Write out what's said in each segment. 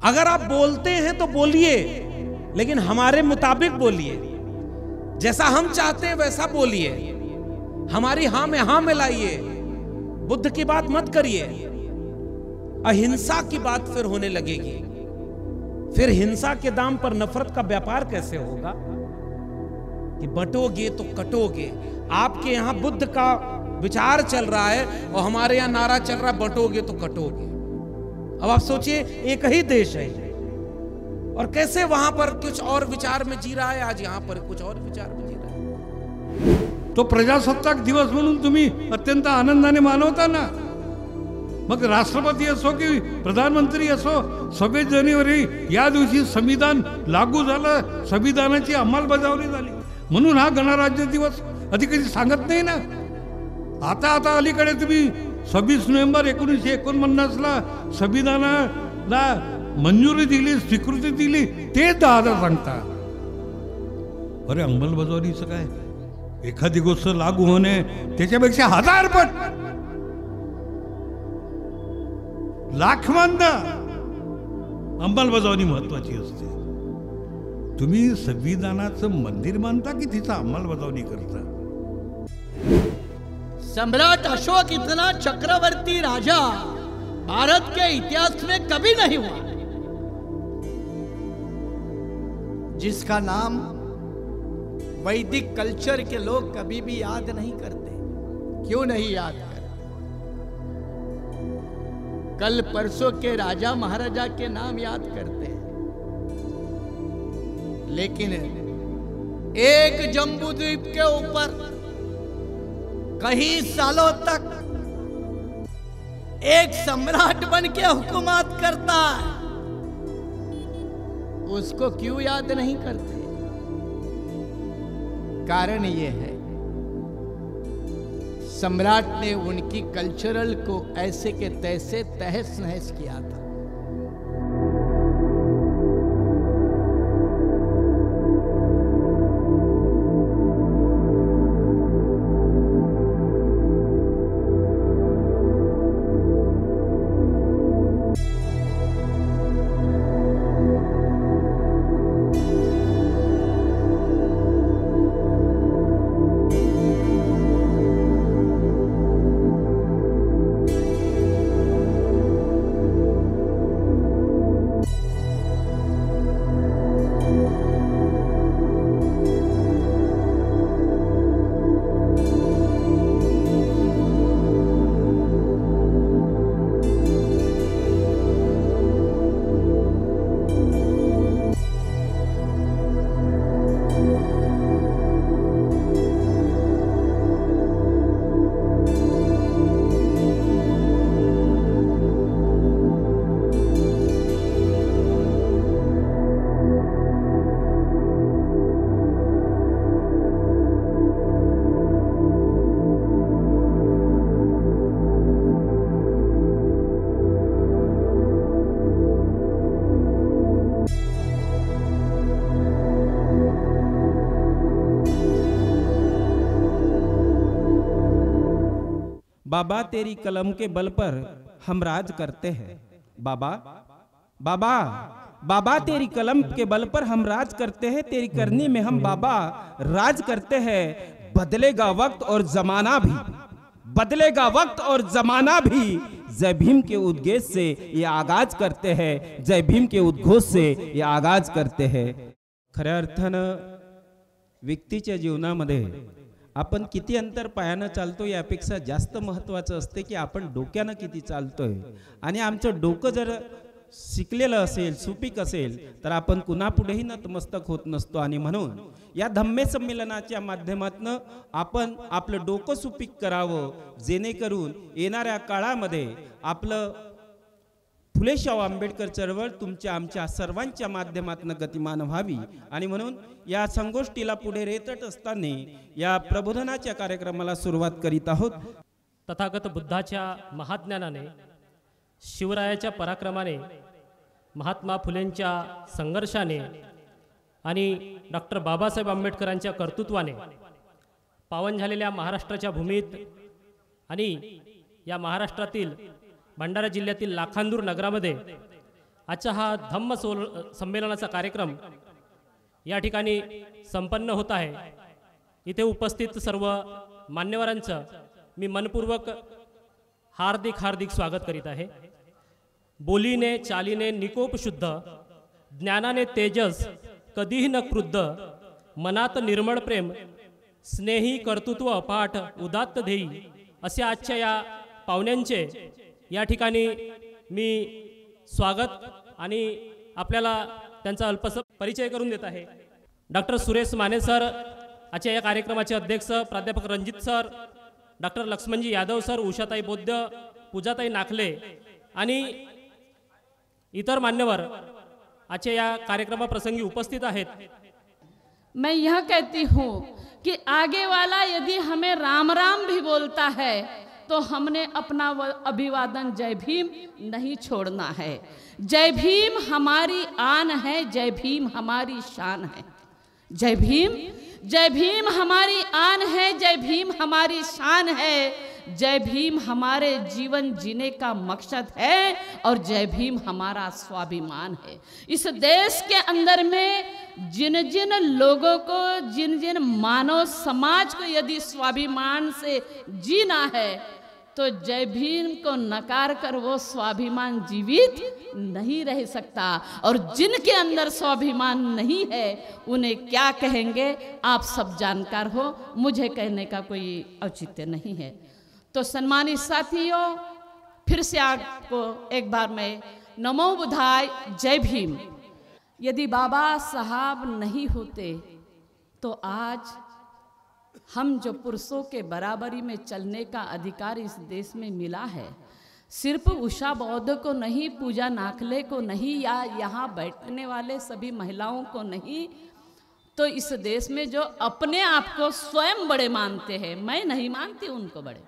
अगर आप बोलते हैं तो बोलिए, लेकिन हमारे मुताबिक बोलिए, जैसा हम चाहते हैं वैसा बोलिए, हमारी हां में हां मिलाइए। बुद्ध की बात मत करिए। अहिंसा की बात फिर होने लगेगी, फिर हिंसा के दाम पर नफरत का व्यापार कैसे होगा कि बंटोगे तो कटोगे। आपके यहां बुद्ध का विचार चल रहा है और हमारे यहां नारा चल रहा है बंटोगे तो कटोगे। अब आप सोचिए, एक ही देश है और कैसे वहां पर कुछ और विचार में जी रहा है, आज यहां पर कुछ और विचार में जी रहा है। तो प्रजासत्ताक दिवस म्हणून तुम्ही अत्यंत आनंदाने मानवता ना। मग राष्ट्रपती असो की प्रधानमंत्री असो, 26 जानेवारी या दिवशी संविधान लागू झालं, संविधानाची अंमलबजावणी झाली, म्हणून हा गणराज्य दिवस अधिकारी सांगत नाही ना। आता अलीकडे तुम्ही 26 नोव्हेंबर 1949ला संविधानाला मंजुरी दिली, स्वीकृती दिली, ते दादा सांगता। अरे अंमलबजावणीचं काय, एखादी गोष्ट लागू होणे त्याच्यापेक्षा 1000 पट लाखवंदा अंमलबजावणी महत्वाची असते। तुम्ही संविधानाचं मंदिर मानता की तिचा अंमलबजावणी करता? सम्राट अशोक इतना चक्रवर्ती राजा भारत के इतिहास में कभी नहीं हुआ जिसका नाम वैदिक कल्चर के लोग कभी भी याद नहीं करते। क्यों नहीं याद करते? कल परसों के राजा महाराजा के नाम याद करते हैं, लेकिन एक जम्बूद्वीप के ऊपर कई सालों तक एक सम्राट बन के हुकूमत करता है, उसको क्यों याद नहीं करते? कारण ये है, सम्राट ने उनकी कल्चरल को ऐसे के तैसे तहस नहस किया था। बाबा तेरी कलम के बल पर हम राज करते हैं। बाबा बाबा बाबा तेरी कलम के बल पर हम राज करते हैं, तेरी करनी में हम बाबा राज करते हैं। बदलेगा वक्त और जमाना भी, बदलेगा वक्त और जमाना भी, जय भीम के उद्घोष से ये आगाज करते हैं, जय भीम के उद्घोष से ये आगाज करते हैं। खऱ्या अर्थानं व्यक्तीच्या जीवनामध्ये आपण किती अंतर पायानं चालतो यापेक्षा जास्त महत्त्वाचं असते की आपण डोक्यानं किती चालतोय। आणि आमचं डोकं जर शिकलेलं असेल, सुपीक असेल, तर आपण कुणापुढेही नतमस्तक होत नसतो। आणि म्हणून या धम्मे संमेलनाच्या माध्यमातून आपण आपलं डोकं सुपीक करावं, जेणेकरून येणाऱ्या काळामध्ये आपलं फुले शाहू आंबेडकर चळवळ तुमच्या आमच्या सर्वांच्या माध्यमातून गतिमान व्हावी। आणि म्हणून या संगोष्ठीला पुढे रेतत असताना या प्रबोधनाच्या कार्यक्रमाला सुरुवात करीत आहोत। तथागत बुद्धाच्या महाज्ञानाने, शिवरायाच्या पराक्रमाने, महात्मा फुलेंच्या संघर्षाने आणि डॉक्टर बाबासाहेब आंबेडकरांच्या कर्तृत्वाने पावन झालेल्या महाराष्ट्राच्या भूमीत आणि या महाराष्ट्रातील भंडारा जिल्ह्यातील लाखांदूर नगरामध्ये आजचा हा धम्म संमेलनाचा कार्यक्रम या ठिकाणी संपन्न होत आहे। इथे उपस्थित सर्व मान्यवरांचं मी मनपूर्वक हार्दिक स्वागत करीत आहे। बोलीने चालीने निकोप शुद्ध, ज्ञानाने तेजस कधीही न क्रुद्ध, मनात निर्मळ प्रेम, स्नेही कर्तृत्व अपाट उदात्त ध्येयी असे आजच्या या पाहुण्यांचे या ठिकाणी मी स्वागत आणि आपल्याला त्यांचा अल्पसा परिचय करून देत आहे। डॉक्टर सुरेश माने सर आजच्या या कार्यक्रमाचे अध्यक्ष, प्राध्यापक Ranjit sir, doctor Laxmanji Yadav sir, उषाताई बौद्ध, पूजाताई नाखले आणि इतर मान्यवर आजच्या या कार्यक्रमाप्रसंगी उपस्थित आहेत। मैं यह कहती हूँ कि आगे वाला यदि हमें राम राम भी बोलता है तो हमने अपना अभिवादन जय भीम नहीं छोड़ना है। जय भीम हमारी आन है, जय भीम हमारी शान है। जय भीम हमारी आन है, जय भीम हमारी शान है। जय भीम हमारे जीवन जीने का मकसद है और जय भीम हमारा स्वाभिमान है। इस देश के अंदर में जिन जिन लोगों को, जिन जिन मानव समाज को यदि स्वाभिमान से जीना है तो जय भीम को नकार कर वो स्वाभिमान जीवित नहीं रह सकता। और जिनके अंदर स्वाभिमान नहीं है उन्हें क्या कहेंगे आप सब जानकार हो, मुझे कहने का कोई औचित्य नहीं है। तो सम्मानित साथियों, फिर से आपको एक बार मैं नमो बुद्धाय, जय भीम। यदि बाबा साहब नहीं होते तो आज हम जो पुरुषों के बराबरी में चलने का अधिकार इस देश में मिला है, सिर्फ उषा बौद्ध को नहीं, पूजा नाखले को नहीं, या यहाँ बैठने वाले सभी महिलाओं को नहीं, तो इस देश में जो अपने आप को स्वयं बड़े मानते हैं, मैं नहीं मानती उनको बड़े,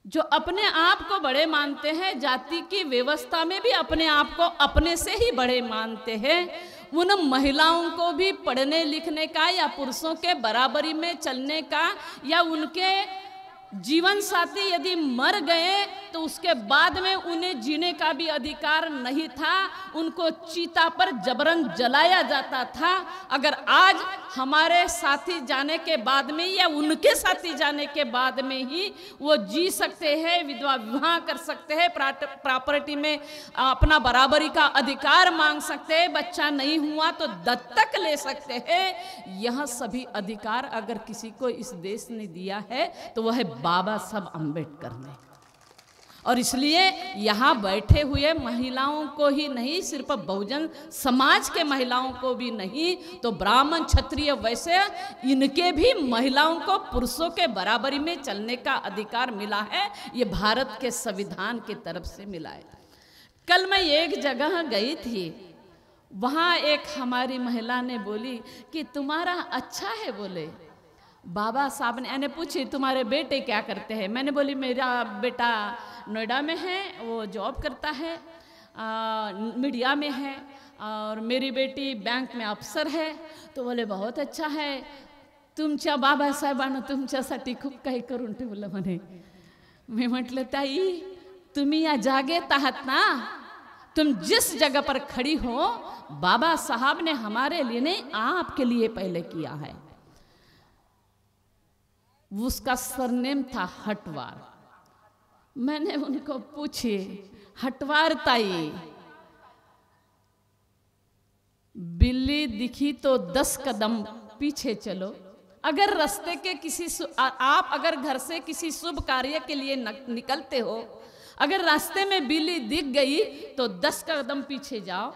जो अपने आप को बड़े मानते हैं, जाति की व्यवस्था में भी अपने आप को अपने से ही बड़े मानते हैं, उन महिलाओं को भी पढ़ने लिखने का या पुरुषों के बराबरी में चलने का, या उनके जीवन साथी यदि मर गए तो उसके बाद में उन्हें जीने का भी अधिकार नहीं था, उनको चीता पर जबरन जलाया जाता था। अगर आज हमारे साथी जाने के बाद में या उनके साथी जाने के बाद में ही वो जी सकते हैं, विधवा विवाह कर सकते हैं, प्रॉपर्टी में अपना बराबरी का अधिकार मांग सकते हैं, बच्चा नहीं हुआ तो दत्तक ले सकते हैं, यह सभी अधिकार अगर किसी को इस देश ने दिया है तो वह बाबा साहब अम्बेडकर ने। और इसलिए यहाँ बैठे हुए महिलाओं को ही नहीं, सिर्फ बहुजन समाज के महिलाओं को भी नहीं, तो ब्राह्मण क्षत्रिय वैश्य इनके भी महिलाओं को पुरुषों के बराबरी में चलने का अधिकार मिला है। ये भारत के संविधान की तरफ से मिला है। कल मैं एक जगह गई थी, वहाँ एक हमारी महिला ने बोली कि तुम्हारा अच्छा है, बोले बाबा साहब ने पूछी तुम्हारे बेटे क्या करते हैं। मैंने बोली मेरा बेटा नोएडा में है, वो जॉब करता है, मीडिया में है, और मेरी बेटी बैंक में अफसर है। तो बोले बहुत अच्छा है, तुमच्या बाबासाहेबांना तुमच्यासाठी खूप काही करून ठेवलं म्हणे। मी म्हटलं ताई तुम्ही या जागेत आहात ना, तुम जिस जगह पर खड़ी हो बाबा साहब ने हमारे लिए नहीं आपके लिए पहले किया है। उसका सरनेम था हटवार। मैंने उनको पूछी हटवार ताई, बिल्ली दिखी तो 10 कदम पीछे चलो। अगर रास्ते के आप अगर घर से किसी शुभ कार्य के लिए निकलते हो, अगर रास्ते में बिल्ली दिख गई तो 10 कदम पीछे जाओ।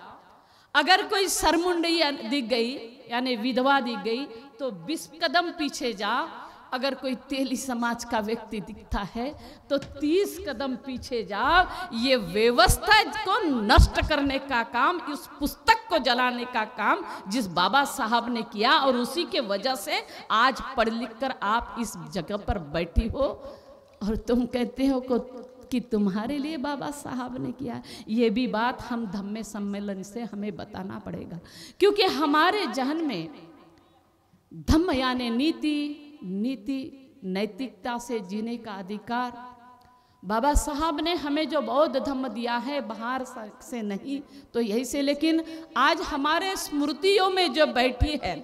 अगर कोई सरमुंडी दिख गई यानी विधवा दिख गई तो 20 कदम पीछे जाओ। अगर कोई तेली समाज का व्यक्ति दिखता है तो 30 कदम पीछे जाओ। ये व्यवस्था को नष्ट करने का काम, इस पुस्तक को जलाने का काम जिस बाबा साहब ने किया, और उसी के वजह से आज पढ़ लिख कर आप इस जगह पर बैठी हो और तुम कहते हो कि तुम्हारे लिए बाबा साहब ने किया। ये भी बात हम धम्म सम्मेलन से हमें बताना पड़ेगा, क्योंकि हमारे जहन में धम्म यानी नीति, नीति नैतिकता से जीने का अधिकार, बाबा साहब ने हमें जो बौद्ध धम्म दिया है बाहर से नहीं तो यही से, लेकिन आज हमारे स्मृतियों में जो बैठी है,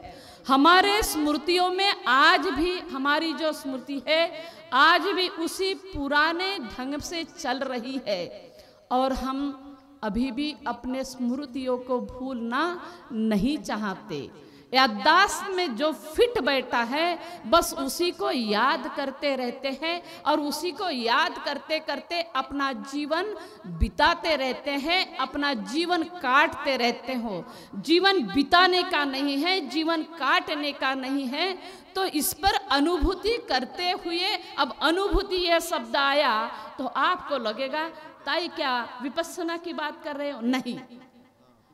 हमारे स्मृतियों में आज भी हमारी जो स्मृति है आज भी उसी पुराने ढंग से चल रही है और हम अभी भी अपने स्मृतियों को भूलना नहीं चाहते। याददाश्त में जो फिट बैठा है बस उसी को याद करते रहते हैं और उसी को याद करते करते अपना जीवन बिताते रहते हैं, अपना जीवन काटते रहते हो। जीवन बिताने का नहीं है, जीवन काटने का नहीं है। तो इस पर अनुभूति करते हुए, अब अनुभूति यह शब्द आया तो आपको लगेगा ताई क्या विपස්සना की बात कर रहे हो? नहीं,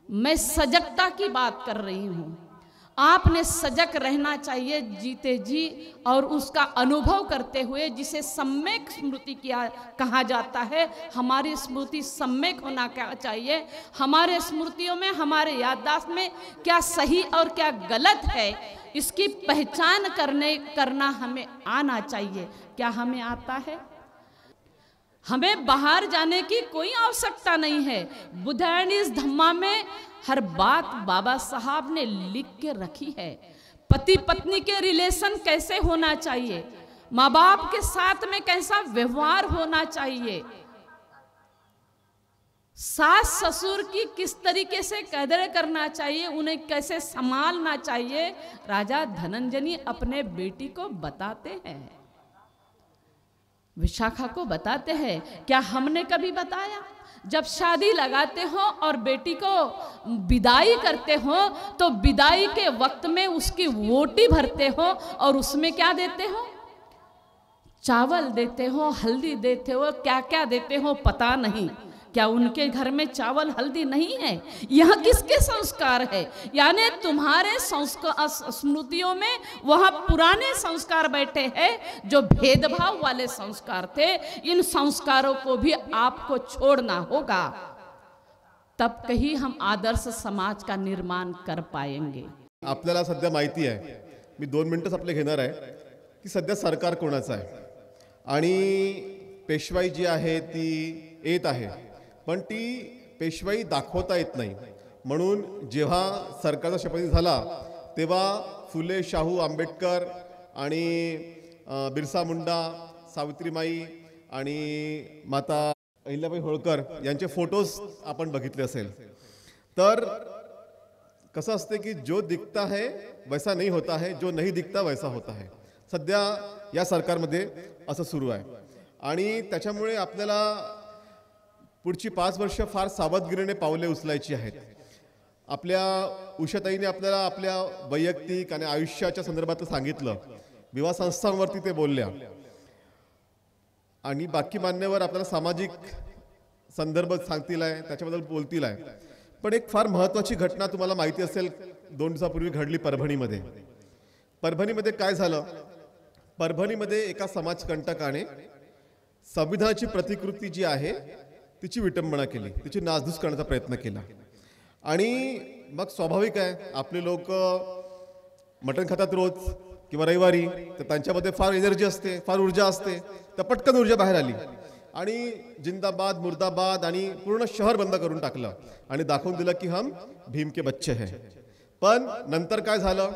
मैं सजगता की बात कर रही हूँ। आपने सजग रहना चाहिए जीते जी और उसका अनुभव करते हुए, जिसे सम्यक स्मृति किया कहा जाता है। हमारी स्मृति सम्यक होना क्या चाहिए, हमारे स्मृतियों में, हमारे याददाश्त में क्या सही और क्या गलत है इसकी पहचान करना हमें आना चाहिए। क्या हमें आता है? हमें बाहर जाने की कोई आवश्यकता नहीं है। बुद्धायनीस धम्मा में हर बात बाबा साहब ने लिख के रखी है। पति पत्नी के रिलेशन कैसे होना चाहिए, माँ बाप के साथ में कैसा व्यवहार होना चाहिए, सास ससुर की किस तरीके से कदर करना चाहिए, उन्हें कैसे संभालना चाहिए, राजा धनंजय अपने बेटी को बताते हैं, विशाखा को बताते हैं। क्या हमने कभी बताया? जब शादी लगाते हो और बेटी को विदाई करते हो तो विदाई के वक्त में उसकी वोटी भरते हो और उसमें क्या देते हो? चावल देते हो, हल्दी देते हो, क्या क्या देते हो पता नहीं। क्या उनके घर में चावल हल्दी नहीं है? यह किसके संस्कार है? यानी तुम्हारे संस्कार स्मृतियों में वह पुराने संस्कार बैठे हैं जो भेदभाव वाले संस्कार थे। इन संस्कारों को भी आपको छोड़ना होगा, तब कहीं हम आदर्श समाज का निर्माण कर पाएंगे। आपल्याला सध्या माहिती आहे, मी 2 मिनिटच आपले घेणार आहे की सध्या सरकार कोणाचं आहे आणि पेशवाई जी आहे ती येत आहे, पण ती पेशवाई दाखवता येत नाही। म्हणून जेव्हा सरकारचा शपथ झाला तेव्हा फुले, शाहू, आंबेडकर आणि बिरसा मुंडा, सावित्रीमाई आणि माता अहिल्याबाई होळकर यांचे फोटोज आपण बघितले असेल। तर कसं असते की जो दिखता है वैसा नहीं होता है, जो नहीं दिखता वैसा होता है। सध्या या सरकारमध्ये असं सुरू आहे आणि त्याच्यामुळे आपल्याला पुढची 5 वर्ष फार सावधगिरीने पावले उचलायची आहेत। आपल्या उषाताईने आपल्याला आपल्या वैयक्तिक आणि आयुष्याच्या संदर्भात सांगितलं, विवाह संस्थांवरती ते बोलल्या आणि बाकी मान्यवर आपल्याला सामाजिक संदर्भ सांगतील आहे, त्याच्याबद्दल बोलतील आहे। पण एक फार महत्त्वाची घटना तुम्हाला माहिती असेल 2 दिवसापूर्वी घडली परभणीमध्ये। परभणीमध्ये काय झालं? परभणीमध्ये एका समाजकंटकाने संविधानाची प्रतिकृती जी आहे तिची विटंबना केली, तिची नासधूस करण्याचा प्रयत्न केला आणि मग स्वाभाविक आहे आपले लोक मटण खातात रोज किंवा रविवारी, तर त्यांच्यामध्ये फार एनर्जी असते, फार ऊर्जा असते, तर पटकन ऊर्जा बाहेर आली आणि जिंदाबाद मुर्दाबाद आणि पूर्ण शहर बंद करून टाकलं आणि दाखवून दिलं की हम भीम के बच्चे हैं। पण नंतर काय झालं?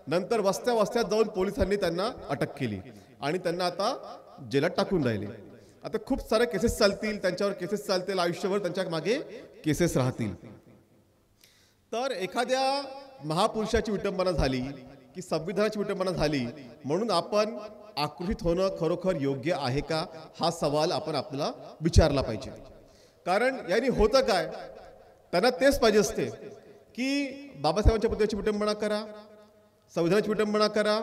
नंतर वस्त्या वस्त्यात जाऊन पोलिसांनी त्यांना अटक केली आणि त्यांना आता जेलात टाकून राहिले। आता खूप सारे केसेस चालतील, त्यांच्यावर केसेस चालतील, आयुष्यभर त्यांच्या मागे केसेस राहतील। तर एखाद्या महापुरुषाची विटंबना झाली की संविधानाची विटंबना झाली म्हणून आपण आक्रोशित होणं खरोखर योग्य आहे का, हा सवाल आपण आपल्याला विचारला पाहिजे। कारण याने होतं काय, त्यांना तेच पाहिजे असते की बाबासाहेबांच्या पुतळ्याची विटंबना करा, संविधानाची विटंबना करा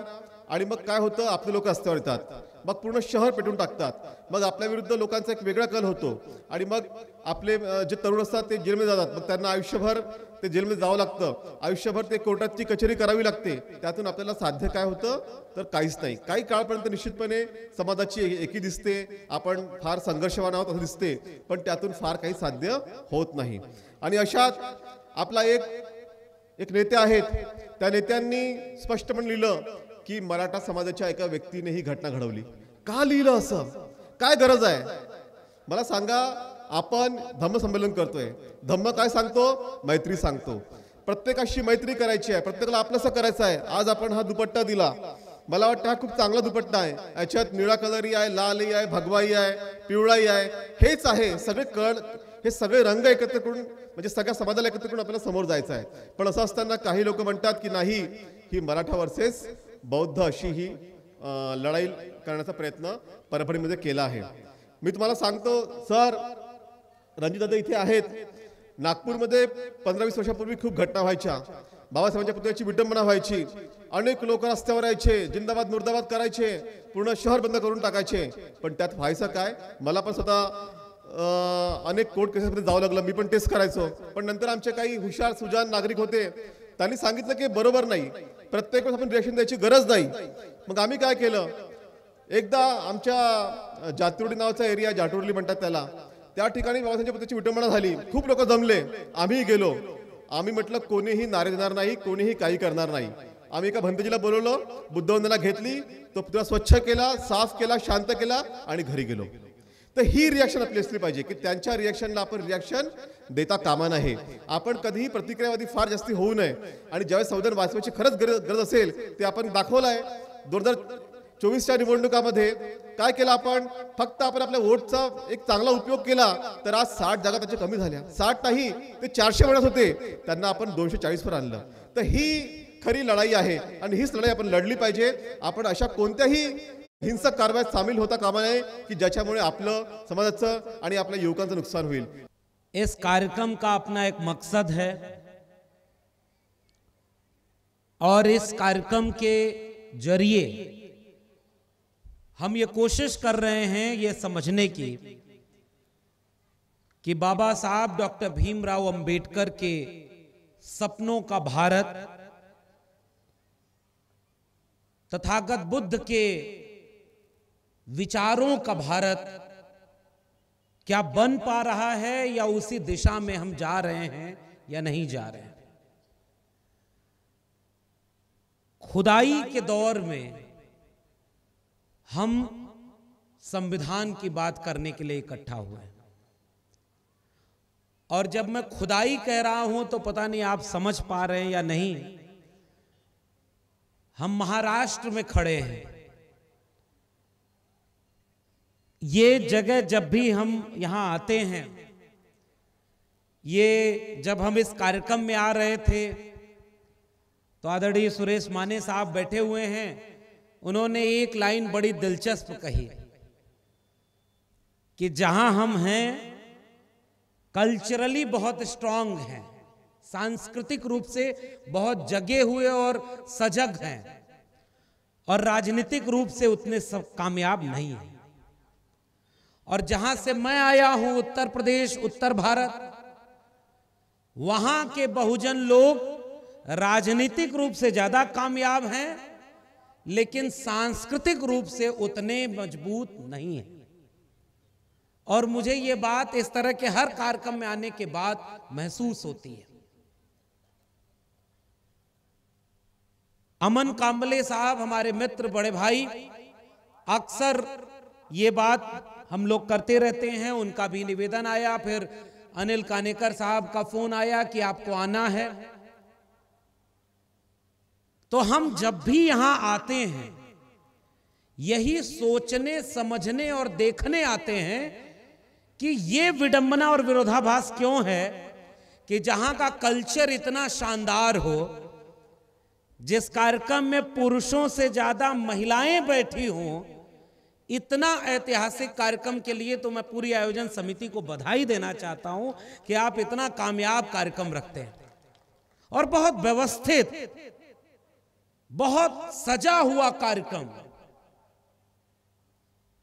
आणि मग काय होतं, आपले लोक रस्त्यावर येतात, मग पूर्ण शहर पेटून टाकतात, मग आपल्या विरुद्ध लोकांचा एक वेगळा कल होतो आणि मग आपले जे तरुण असतात ते जेलमध्ये जातात, मग त्यांना आयुष्यभर ते जेलमध्ये जावं लागतं, आयुष्यभर ते कोर्टाची कचेरी करावी लागते। त्यातून आपल्याला साध्य काय होतं? तर काहीच नाही। काही काळपर्यंत निश्चितपणे समाजाची एकी दिसते, आपण फार संघर्षवान आहोत असं दिसते, पण त्यातून फार काही साध्य होत नाही। आणि अशात आपला एक नेते आहेत, त्या नेत्यांनी स्पष्टपणे लिहिलं की मराठा समाजाच्या एका व्यक्तीने ही घटना घडवली। का लिहिलं असं? काय गरज आहे? मला सांगा, आपण धम्म संमेलन करतोय, धम्म काय सांगतो? मैत्री सांगतो. प्रत्येकाशी मैत्री करायची आहे, प्रत्येकाला आपलंसं करायचं आहे. आज आपण हा दुपट्टा दिला, मला वाटतं हा खूप चांगला दुपट्टा आहे. याच्यात निळा कलरही आहे, लालही आहे, भगवाही आहे, पिवळाही आहे. हेच आहे सगळे हे सगळे रंग एकत्र करून म्हणजे सगळ्या समाजाला एकत्र करून आपल्याला समोर जायचं आहे. पण असं असताना काही लोक म्हणतात की नाही, ही मराठा वर्सेस बौद्ध अशी ही लढाई करण्याचा प्रयत्न परभणीमध्ये केला आहे. मी तुम्हाला सांगतो सर, रणजितदादा इथे आहेत. नागपूरमध्ये 15-20 वर्षापूर्वी खूप घटना व्हायच्या. बाबासाहेबांच्या पुतळ्याची विटंबना व्हायची. अनेक लोक रस्त्यावर यायचे, जिंदाबाद मुर्दाबाद करायचे, पूर्ण शहर बंद करून टाकायचे. पण त्यात व्हायचं काय? मला पण स्वतः अनेक कोर्ट केसेसमध्ये जावं लागलं. मी पण टेस्ट करायचो. पण नंतर आमचे काही हुशार सुजान नागरिक होते, त्यांनी सांगितलं की बरोबर नाही, प्रत्येक वेळेस आपण रिॲक्शन द्यायची गरज नाही. मग आम्ही काय केलं, एकदा आमच्या जातुर्डी नावाचा एरिया, जाटुर्ली म्हणतात त्याला, त्या ठिकाणी बाबासाहेबांच्या पुतळ्याची विटंबना झाली. खूप लोक जमले, आम्ही गेलो. आम्ही म्हटलं कोणीही नारे देणार नाही, कोणीही काही करणार नाही. आम्ही एका भंतेजीला बोलवलं, बुद्धवंदना घेतली, तो पुतळा स्वच्छ केला, साफ केला, शांत केला आणि घरी गेलो. तर ही रिॲक्शन आपली असली पाहिजे की त्यांच्या रिॲक्शनला आपण रिॲक्शन देता कामा नये. आपण कधीही प्रतिक्रियावादी फार जास्ती होऊ नये. आणि ज्यावेळेस संविधान वाचवायची खरंच गरज असेल ते आपण दाखवलं आहे. 2024च्या निवडणुकामध्ये काय केलं आपण? फक्त आपण आपल्या वोटचा एक चांगला उपयोग केला तर आज 60 जागा त्याच्या कमी झाल्या. 60 नाही, ते 400 म्हणत होते, त्यांना आपण 240 वर आणलं. तर ही खरी लढाई आहे आणि हीच लढाई आपण लढली पाहिजे. आपण अशा कोणत्याही हिंसक कारवाईत सामील होता कामा नये की ज्याच्यामुळे आपलं समाजाचं आणि आपल्या युवकांचं नुकसान होईल. इस कार्यक्रम का अपना एक मकसद है और इस कार्यक्रम के जरिए हम ये कोशिश कर रहे हैं ये समझने की कि बाबा साहब डॉक्टर भीमराव अंबेडकर के सपनों का भारत, तथागत बुद्ध के विचारों का भारत क्या बन पा रहा है या उसी दिशा में हम जा रहे हैं या नहीं जा रहे हैं. खुदाई के दौर में हम संविधान की बात करने के लिए इकट्ठा हुए. और जब मैं खुदाई कह रहा हूं तो पता नहीं आप समझ पा रहे हैं या नहीं. हम महाराष्ट्र में खड़े हैं. ये जगह जब भी हम यहां आते हैं, ये जब हम इस कार्यक्रम में आ रहे थे तो आदरणीय सुरेश माने साहब बैठे हुए हैं, उन्होंने एक लाइन बड़ी दिलचस्प कही कि जहां हम हैं कल्चरली बहुत स्ट्रांग हैं, सांस्कृतिक रूप से बहुत जगे हुए और सजग हैं, और राजनीतिक रूप से उतने सब कामयाब नहीं हैं. और जहां से मैं आया हूं उत्तर प्रदेश, उत्तर भारत, वहां के बहुजन लोग राजनीतिक रूप से ज्यादा कामयाब हैं लेकिन सांस्कृतिक रूप से उतने मजबूत नहीं हैं. और मुझे ये बात इस तरह के हर कार्यक्रम में आने के बाद महसूस होती है. अमन कांबले साहब हमारे मित्र, बड़े भाई, अक्सर ये बात हम लोग करते रहते हैं. उनका भी निवेदन आया, फिर अनिल कानेकर साहब का फोन आया कि आपको आना है. तो हम जब भी यहां आते हैं यही सोचने, समझने और देखने आते हैं कि ये विडंबना और विरोधाभास क्यों है कि जहां का कल्चर इतना शानदार हो, जिस कार्यक्रम में पुरुषों से ज्यादा महिलाएं बैठी हों, इतना ऐतिहासिक कार्यक्रम के लिए तो मैं पूरी आयोजन समिति को बधाई देना चाहता हूं कि आप इतना कामयाब कार्यक्रम रखते हैं और बहुत व्यवस्थित, बहुत सजा हुआ कार्यक्रम.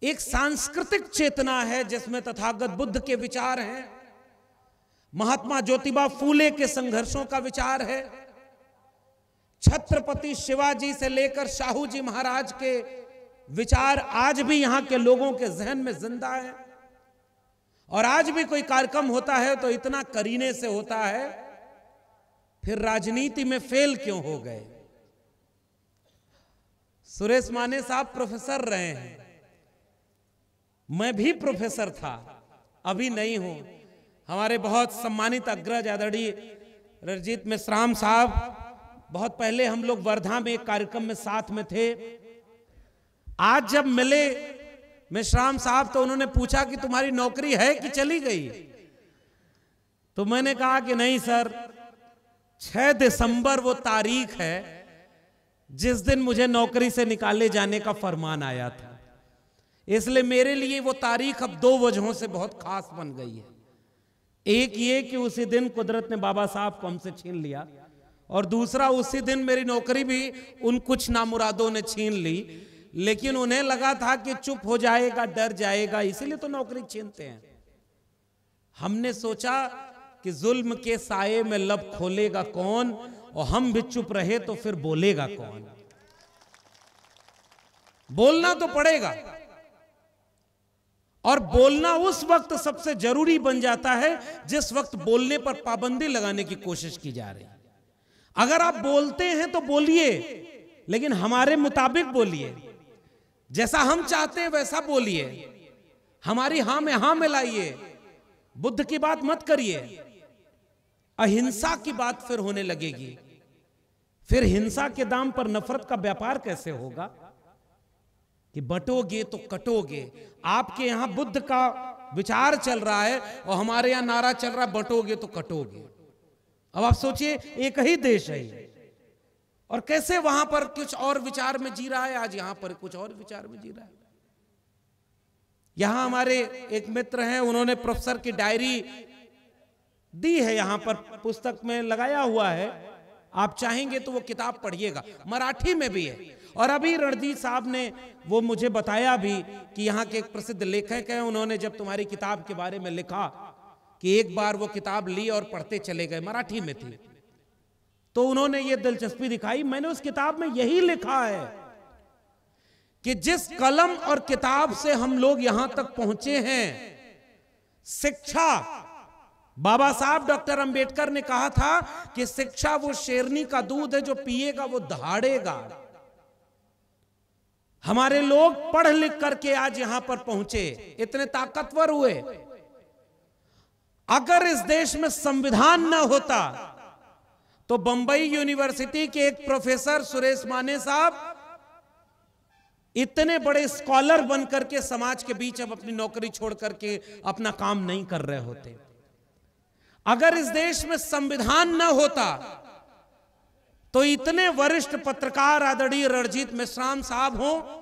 एक सांस्कृतिक चेतना है जिसमें तथागत बुद्ध के विचार हैं, महात्मा ज्योतिबा फूले के संघर्षों का विचार है, छत्रपति शिवाजी से लेकर शाहू जी महाराज के विचार आज भी यहां के लोगों के जहन में जिंदा है. और आज भी कोई कार्यक्रम होता है तो इतना करीने से होता है, फिर राजनीति में फेल क्यों हो गए. सुरेश माने साहब प्रोफेसर रहे हैं, मैं भी प्रोफेसर था, अभी नहीं हूं। हमारे बहुत सम्मानित अग्रज आदरणीय रणजीत मेश्राम साहब, बहुत पहले हम लोग वर्धा में एक कार्यक्रम में साथ में थे। आज जब मिले मेश्राम साहब तो उन्होंने पूछा कि तुम्हारी नौकरी है कि चली गई? तो मैंने कहा कि नहीं सर, 6 दिसंबर वो तारीख है जिस दिन मुझे नौकरी से निकाले जाने का फरमान आया था। इसलिए मेरे लिए वो तारीख अब 2 वजहों से बहुत खास बन गई है। एक ये कि उसी दिन कुदरत ने बाबा साहब को हमसे छीन लिया, और दूसरा उसी दिन मेरी नौकरी भी उन कुछ नामुरादों ने छीन ली, लेकिन उन्हें लगा था कि चुप हो जाएगा, डर जाएगा, इसीलिए तो नौकरी छीनते हैं। हमने सोचा कि जुल्म के साये में लब खोलेगा कौन, और हम भी चुप रहे तो फिर बोलेगा कौन। बोलना तो पड़ेगा, और बोलना उस वक्त सबसे जरूरी बन जाता है जिस वक्त बोलने पर पाबंदी लगाने की कोशिश की जा रही है। अगर आप बोलते हैं तो बोलिए, लेकिन हमारे मुताबिक बोलिए, जैसा हम चाहते हैं वैसा बोलिए, हमारी हां में हां मिलाइए, बुद्ध की बात मत करिए। अहिंसा की बात फिर होने लगेगी, फिर हिंसा के दाम पर नफरत का व्यापार कैसे होगा कि बंटोगे तो कटोगे। आपके यहां बुद्ध का विचार चल रहा है और हमारे यहां नारा चल रहा है बंटोगे तो कटोगे। अब आप सोचिए, एक ही देश है और कैसे वहां पर कुछ और विचार में जी रहा है, आज यहां पर कुछ और विचार में जी रहा है। यहां हमारे एक मित्र हैं, उन्होंने प्रोफेसर की डायरी दी है, यहां पर पुस्तक में लगाया हुआ है, आप चाहेंगे तो वो किताब पढ़िएगा, मराठी में भी है। और अभी रणजीत साहब ने वो मुझे बताया भी कि यहाँ के एक प्रसिद्ध लेखक हैं, उन्होंने जब तुम्हारी किताब के बारे में लिखा कि एक बार वो किताब ली और पढ़ते चले गए, मराठी में थी, तो उन्होंने ये दिलचस्पी दिखाई। मैंने उस किताब में यही लिखा है कि जिस कलम और किताब से हम लोग यहां तक पहुंचे हैं, शिक्षा, बाबा साहब डॉक्टर अंबेडकर ने कहा था कि शिक्षा वो शेरनी का दूध है जो पिएगा वो दहाड़ेगा। हमारे लोग पढ़ लिख करके आज यहां पर पहुंचे, इतने ताकतवर हुए। अगर इस देश में संविधान न होता तो बंबई यूनिवर्सिटी के एक प्रोफेसर सुरेश माने साहब इतने बड़े स्कॉलर बनकर के समाज के बीच अब अपनी नौकरी छोड़ करके अपना काम नहीं कर रहे होते। अगर इस देश में संविधान न होता तो इतने वरिष्ठ पत्रकार आदरणीय रणजीत मेश्राम साहब हो,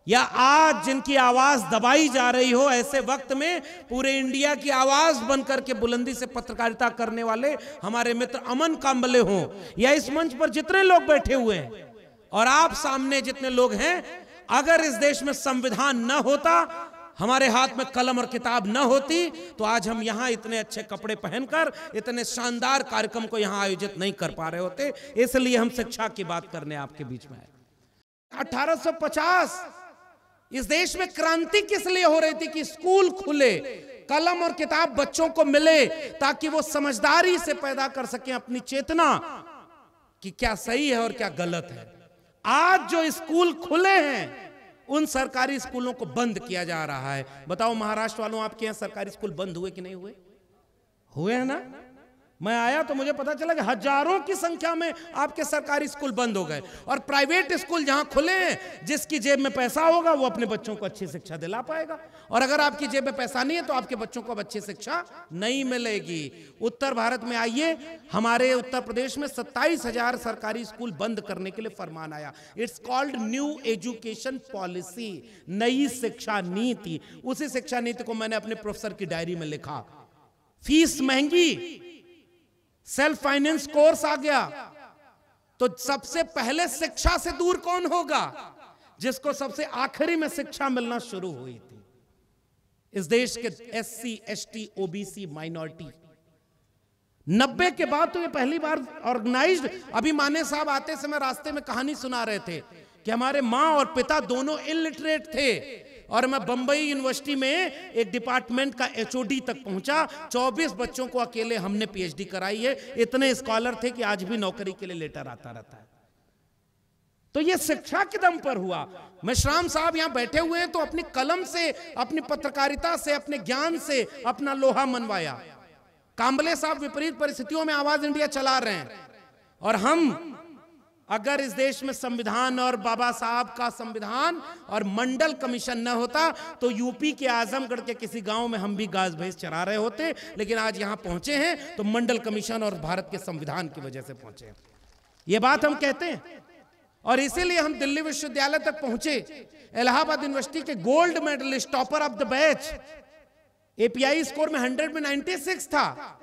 या आज जिनकी आवाज दबाई जा रही हो, ऐसे वक्त में पूरे इंडिया की आवाज बनकर के बुलंदी से पत्रकारिता करने वाले हमारे मित्र अमन कांबले हो, या इस मंच पर जितने लोग बैठे हुए हैं और आप सामने जितने लोग हैं, अगर इस देश में संविधान न होता, हमारे हाथ में कलम और किताब न होती, तो आज हम यहां इतने अच्छे कपड़े पहनकर इतने शानदार कार्यक्रम को यहां आयोजित नहीं कर पा रहे होते। इसलिए हम शिक्षा की बात करने आपके बीच में आए। 1850 इस देश में क्रांति किस लिए हो रही थी कि स्कूल खुले, कलम और किताब बच्चों को मिले, ताकि वो समझदारी से पैदा कर सकें अपनी चेतना कि क्या सही है और क्या गलत है। आज जो स्कूल खुले हैं उन सरकारी स्कूलों को बंद किया जा रहा है। बताओ महाराष्ट्र वालों, आपके यहां सरकारी स्कूल बंद हुए कि नहीं हुए? हुए हैं ना? मैं आया तो मुझे पता चला कि हजारों की संख्या में आपके सरकारी स्कूल बंद हो गए, और प्राइवेट स्कूल जहां खुले हैं, जिसकी जेब में पैसा होगा वो अपने बच्चों को अच्छी शिक्षा दिला पाएगा, और अगर आपकी जेब में पैसा नहीं है तो आपके बच्चों को अच्छी शिक्षा नहीं मिलेगी। उत्तर भारत में आइए, हमारे उत्तर प्रदेश में 27,000 सरकारी स्कूल बंद करने के लिए फरमान आया। It's called new education policy, नई शिक्षा नीति। उसी शिक्षा नीति को मैंने अपने प्रोफेसर की डायरी में लिखा। फीस महंगी, सेल्फ फाइनेंस कोर्स आ गया, तो सबसे पहले शिक्षा से दूर कौन होगा? जिसको सबसे आखिरी में शिक्षा मिलना शुरू हुई थी। इस देश के SC, ST, OBC माइनॉरिटी 90 के बाद तो ये पहली बार ऑर्गेनाइज्ड। अभी माने साहब आते समय रास्ते में कहानी सुना रहे थे कि हमारे माँ और पिता दोनों इलिटरेट थे, और मैं बंबई यूनिवर्सिटी में एक डिपार्टमेंट का HOD तक पहुंचा। 24 बच्चों को अकेले हमने PhD कराई है। इतने स्कॉलर थे कि आज भी नौकरी के लिए लेटर आता रहता है। तो ये शिक्षा के दम पर हुआ। मेश्राम साहब यहां बैठे हुए हैं तो अपनी कलम से, अपनी पत्रकारिता से, अपने ज्ञान से अपना लोहा मनवाया। कांबले साहब विपरीत परिस्थितियों में आवाज इंडिया चला रहे हैं। और हम अगर इस देश में संविधान और बाबा साहब का संविधान और मंडल कमीशन न होता तो यूपी के आजमगढ़ के किसी गांव में हम भी गाज भैंस चरा रहे होते। लेकिन आज यहां पहुंचे हैं तो मंडल कमीशन और भारत के संविधान की वजह से पहुंचे हैं। ये बात हम कहते हैं और इसीलिए हम दिल्ली विश्वविद्यालय तक पहुंचे। इलाहाबाद यूनिवर्सिटी के gold medalist, topper of the batch, API score में 100 में 96 था।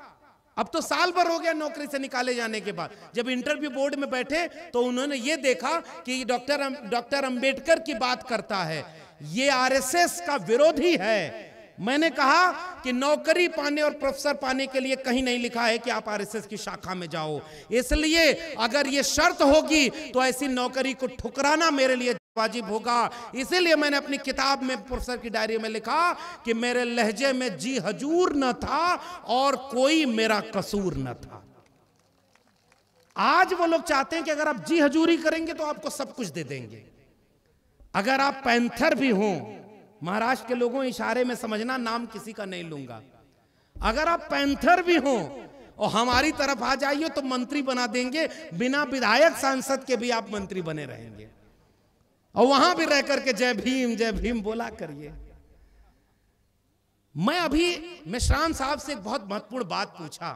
अब तो साल भर हो गया नौकरी से निकाले जाने के बाद। जब इंटरव्यू बोर्ड में बैठे तो उन्होंने ये देखा कि डॉक्टर अंबेडकर की बात करता है, ये आरएसएस का विरोधी है। मैंने कहा कि नौकरी पाने और प्रोफेसर पाने के लिए कहीं नहीं लिखा है कि आप आरएसएस की शाखा में जाओ। इसलिए अगर ये शर्त होगी तो ऐसी नौकरी को ठुकराना मेरे लिए वाजिब होगा। इसीलिए मैंने अपनी किताब में, प्रोफेसर की डायरी में लिखा कि मेरे लहजे में जी हजूर न था और कोई मेरा कसूर न था। आज वो लोग चाहते हैं कि अगर आप जी हजूरी करेंगे तो आपको सब कुछ दे देंगे। अगर आप पैंथर भी हो, महाराष्ट्र के लोगों इशारे में समझना, नाम किसी का नहीं लूंगा, अगर आप पैंथर भी हो और हमारी तरफ आ जाइए तो मंत्री बना देंगे। बिना विधायक सांसद के भी आप मंत्री बने रहेंगे और वहां भी रह करके जय भीम बोला करिए। मैं अभी मेश्राम साहब से एक बहुत महत्वपूर्ण बात पूछा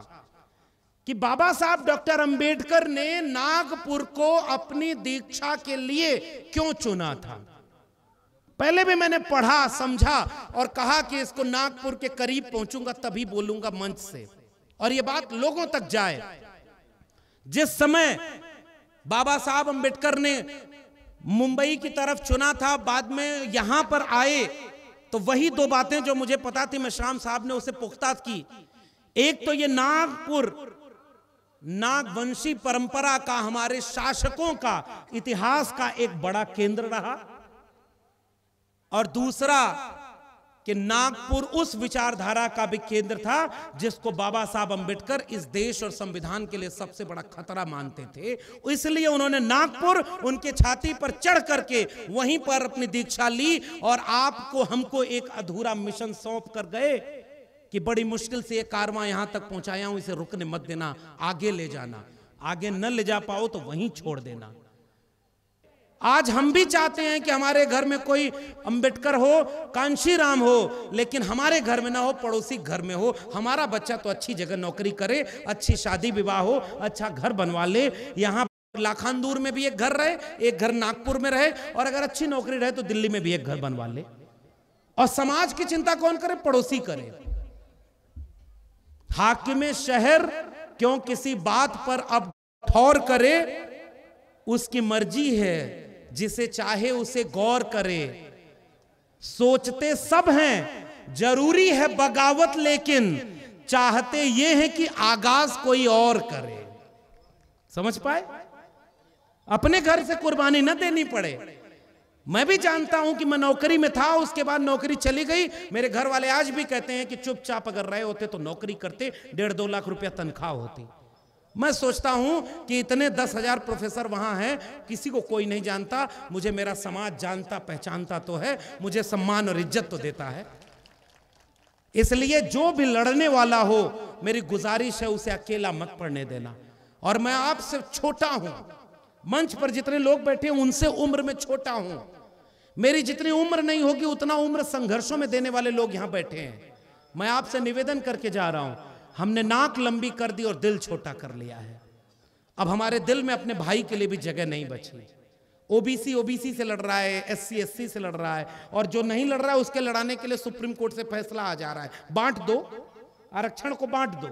कि बाबा साहब डॉक्टर अंबेडकर ने नागपुर को अपनी दीक्षा के लिए क्यों चुना था। पहले भी मैंने पढ़ा, समझा और कहा कि इसको नागपुर के करीब पहुंचूंगा तभी बोलूंगा मंच से और यह बात लोगों तक जाए। जिस समय बाबा साहब अंबेडकर ने मुंबई की तरफ चुना था, बाद में यहां पर आए तो वही दो बातें जो मुझे पता थी मेश्राम साहब ने उसे पुख्ता की। एक तो ये नागपुर नागवंशी परंपरा का, हमारे शासकों का, इतिहास का एक बड़ा केंद्र रहा और दूसरा कि नागपुर उस विचारधारा का भी केंद्र था जिसको बाबा साहब अंबेडकर इस देश और संविधान के लिए सबसे बड़ा खतरा मानते थे। इसलिए उन्होंने नागपुर उनके छाती पर चढ़ करके वहीं पर अपनी दीक्षा ली और आपको, हमको एक अधूरा मिशन सौंप कर गए कि बड़ी मुश्किल से ये कारवां यहां तक पहुंचाया हूं, इसे रुकने मत देना, आगे ले जाना, आगे न ले जा पाओ तो वहीं छोड़ देना। आज हम भी चाहते हैं कि हमारे घर में कोई अंबेडकर हो, कांशीराम हो, लेकिन हमारे घर में ना हो, पड़ोसी घर में हो। हमारा बच्चा तो अच्छी जगह नौकरी करे, अच्छी शादी विवाह हो, अच्छा घर बनवा ले, यहाँ लाखानदूर में भी एक घर रहे, एक घर नागपुर में रहे और अगर अच्छी नौकरी रहे तो दिल्ली में भी एक घर बनवा ले। और समाज की चिंता कौन करे? पड़ोसी करे। हाकिमे शहर क्यों किसी बात पर अब ठौर करे, उसकी मर्जी है, जिसे चाहे उसे गौर करे। सोचते सब हैं जरूरी है बगावत, लेकिन चाहते ये है कि आगाज कोई और करे। समझ पाए? अपने घर से कुर्बानी न देनी पड़े। मैं भी जानता हूं कि मैं नौकरी में था, उसके बाद नौकरी चली गई। मेरे घर वाले आज भी कहते हैं कि चुपचाप अगर रहे होते तो नौकरी करते, 1.5-2 लाख रुपया तनख्वाह होती। मैं सोचता हूं कि इतने 10,000 प्रोफेसर वहां हैं, किसी को कोई नहीं जानता, मुझे मेरा समाज जानता पहचानता तो है, मुझे सम्मान और इज्जत तो देता है। इसलिए जो भी लड़ने वाला हो, मेरी गुजारिश है उसे अकेला मत पड़ने देना। और मैं आपसे छोटा हूं, मंच पर जितने लोग बैठे हैं उनसे उम्र में छोटा हूं। मेरी जितनी उम्र नहीं होगी उतना उम्र संघर्षों में देने वाले लोग यहां बैठे हैं। मैं आपसे निवेदन करके जा रहा हूं, हमने नाक लंबी कर दी और दिल छोटा कर लिया है। अब हमारे दिल में अपने भाई के लिए भी जगह नहीं बची। ओबीसी से लड़ रहा है, SC से लड़ रहा है और जो नहीं लड़ रहा है उसके लड़ाने के लिए सुप्रीम कोर्ट से फैसला आ जा रहा है, बांट दो, आरक्षण को बांट दो।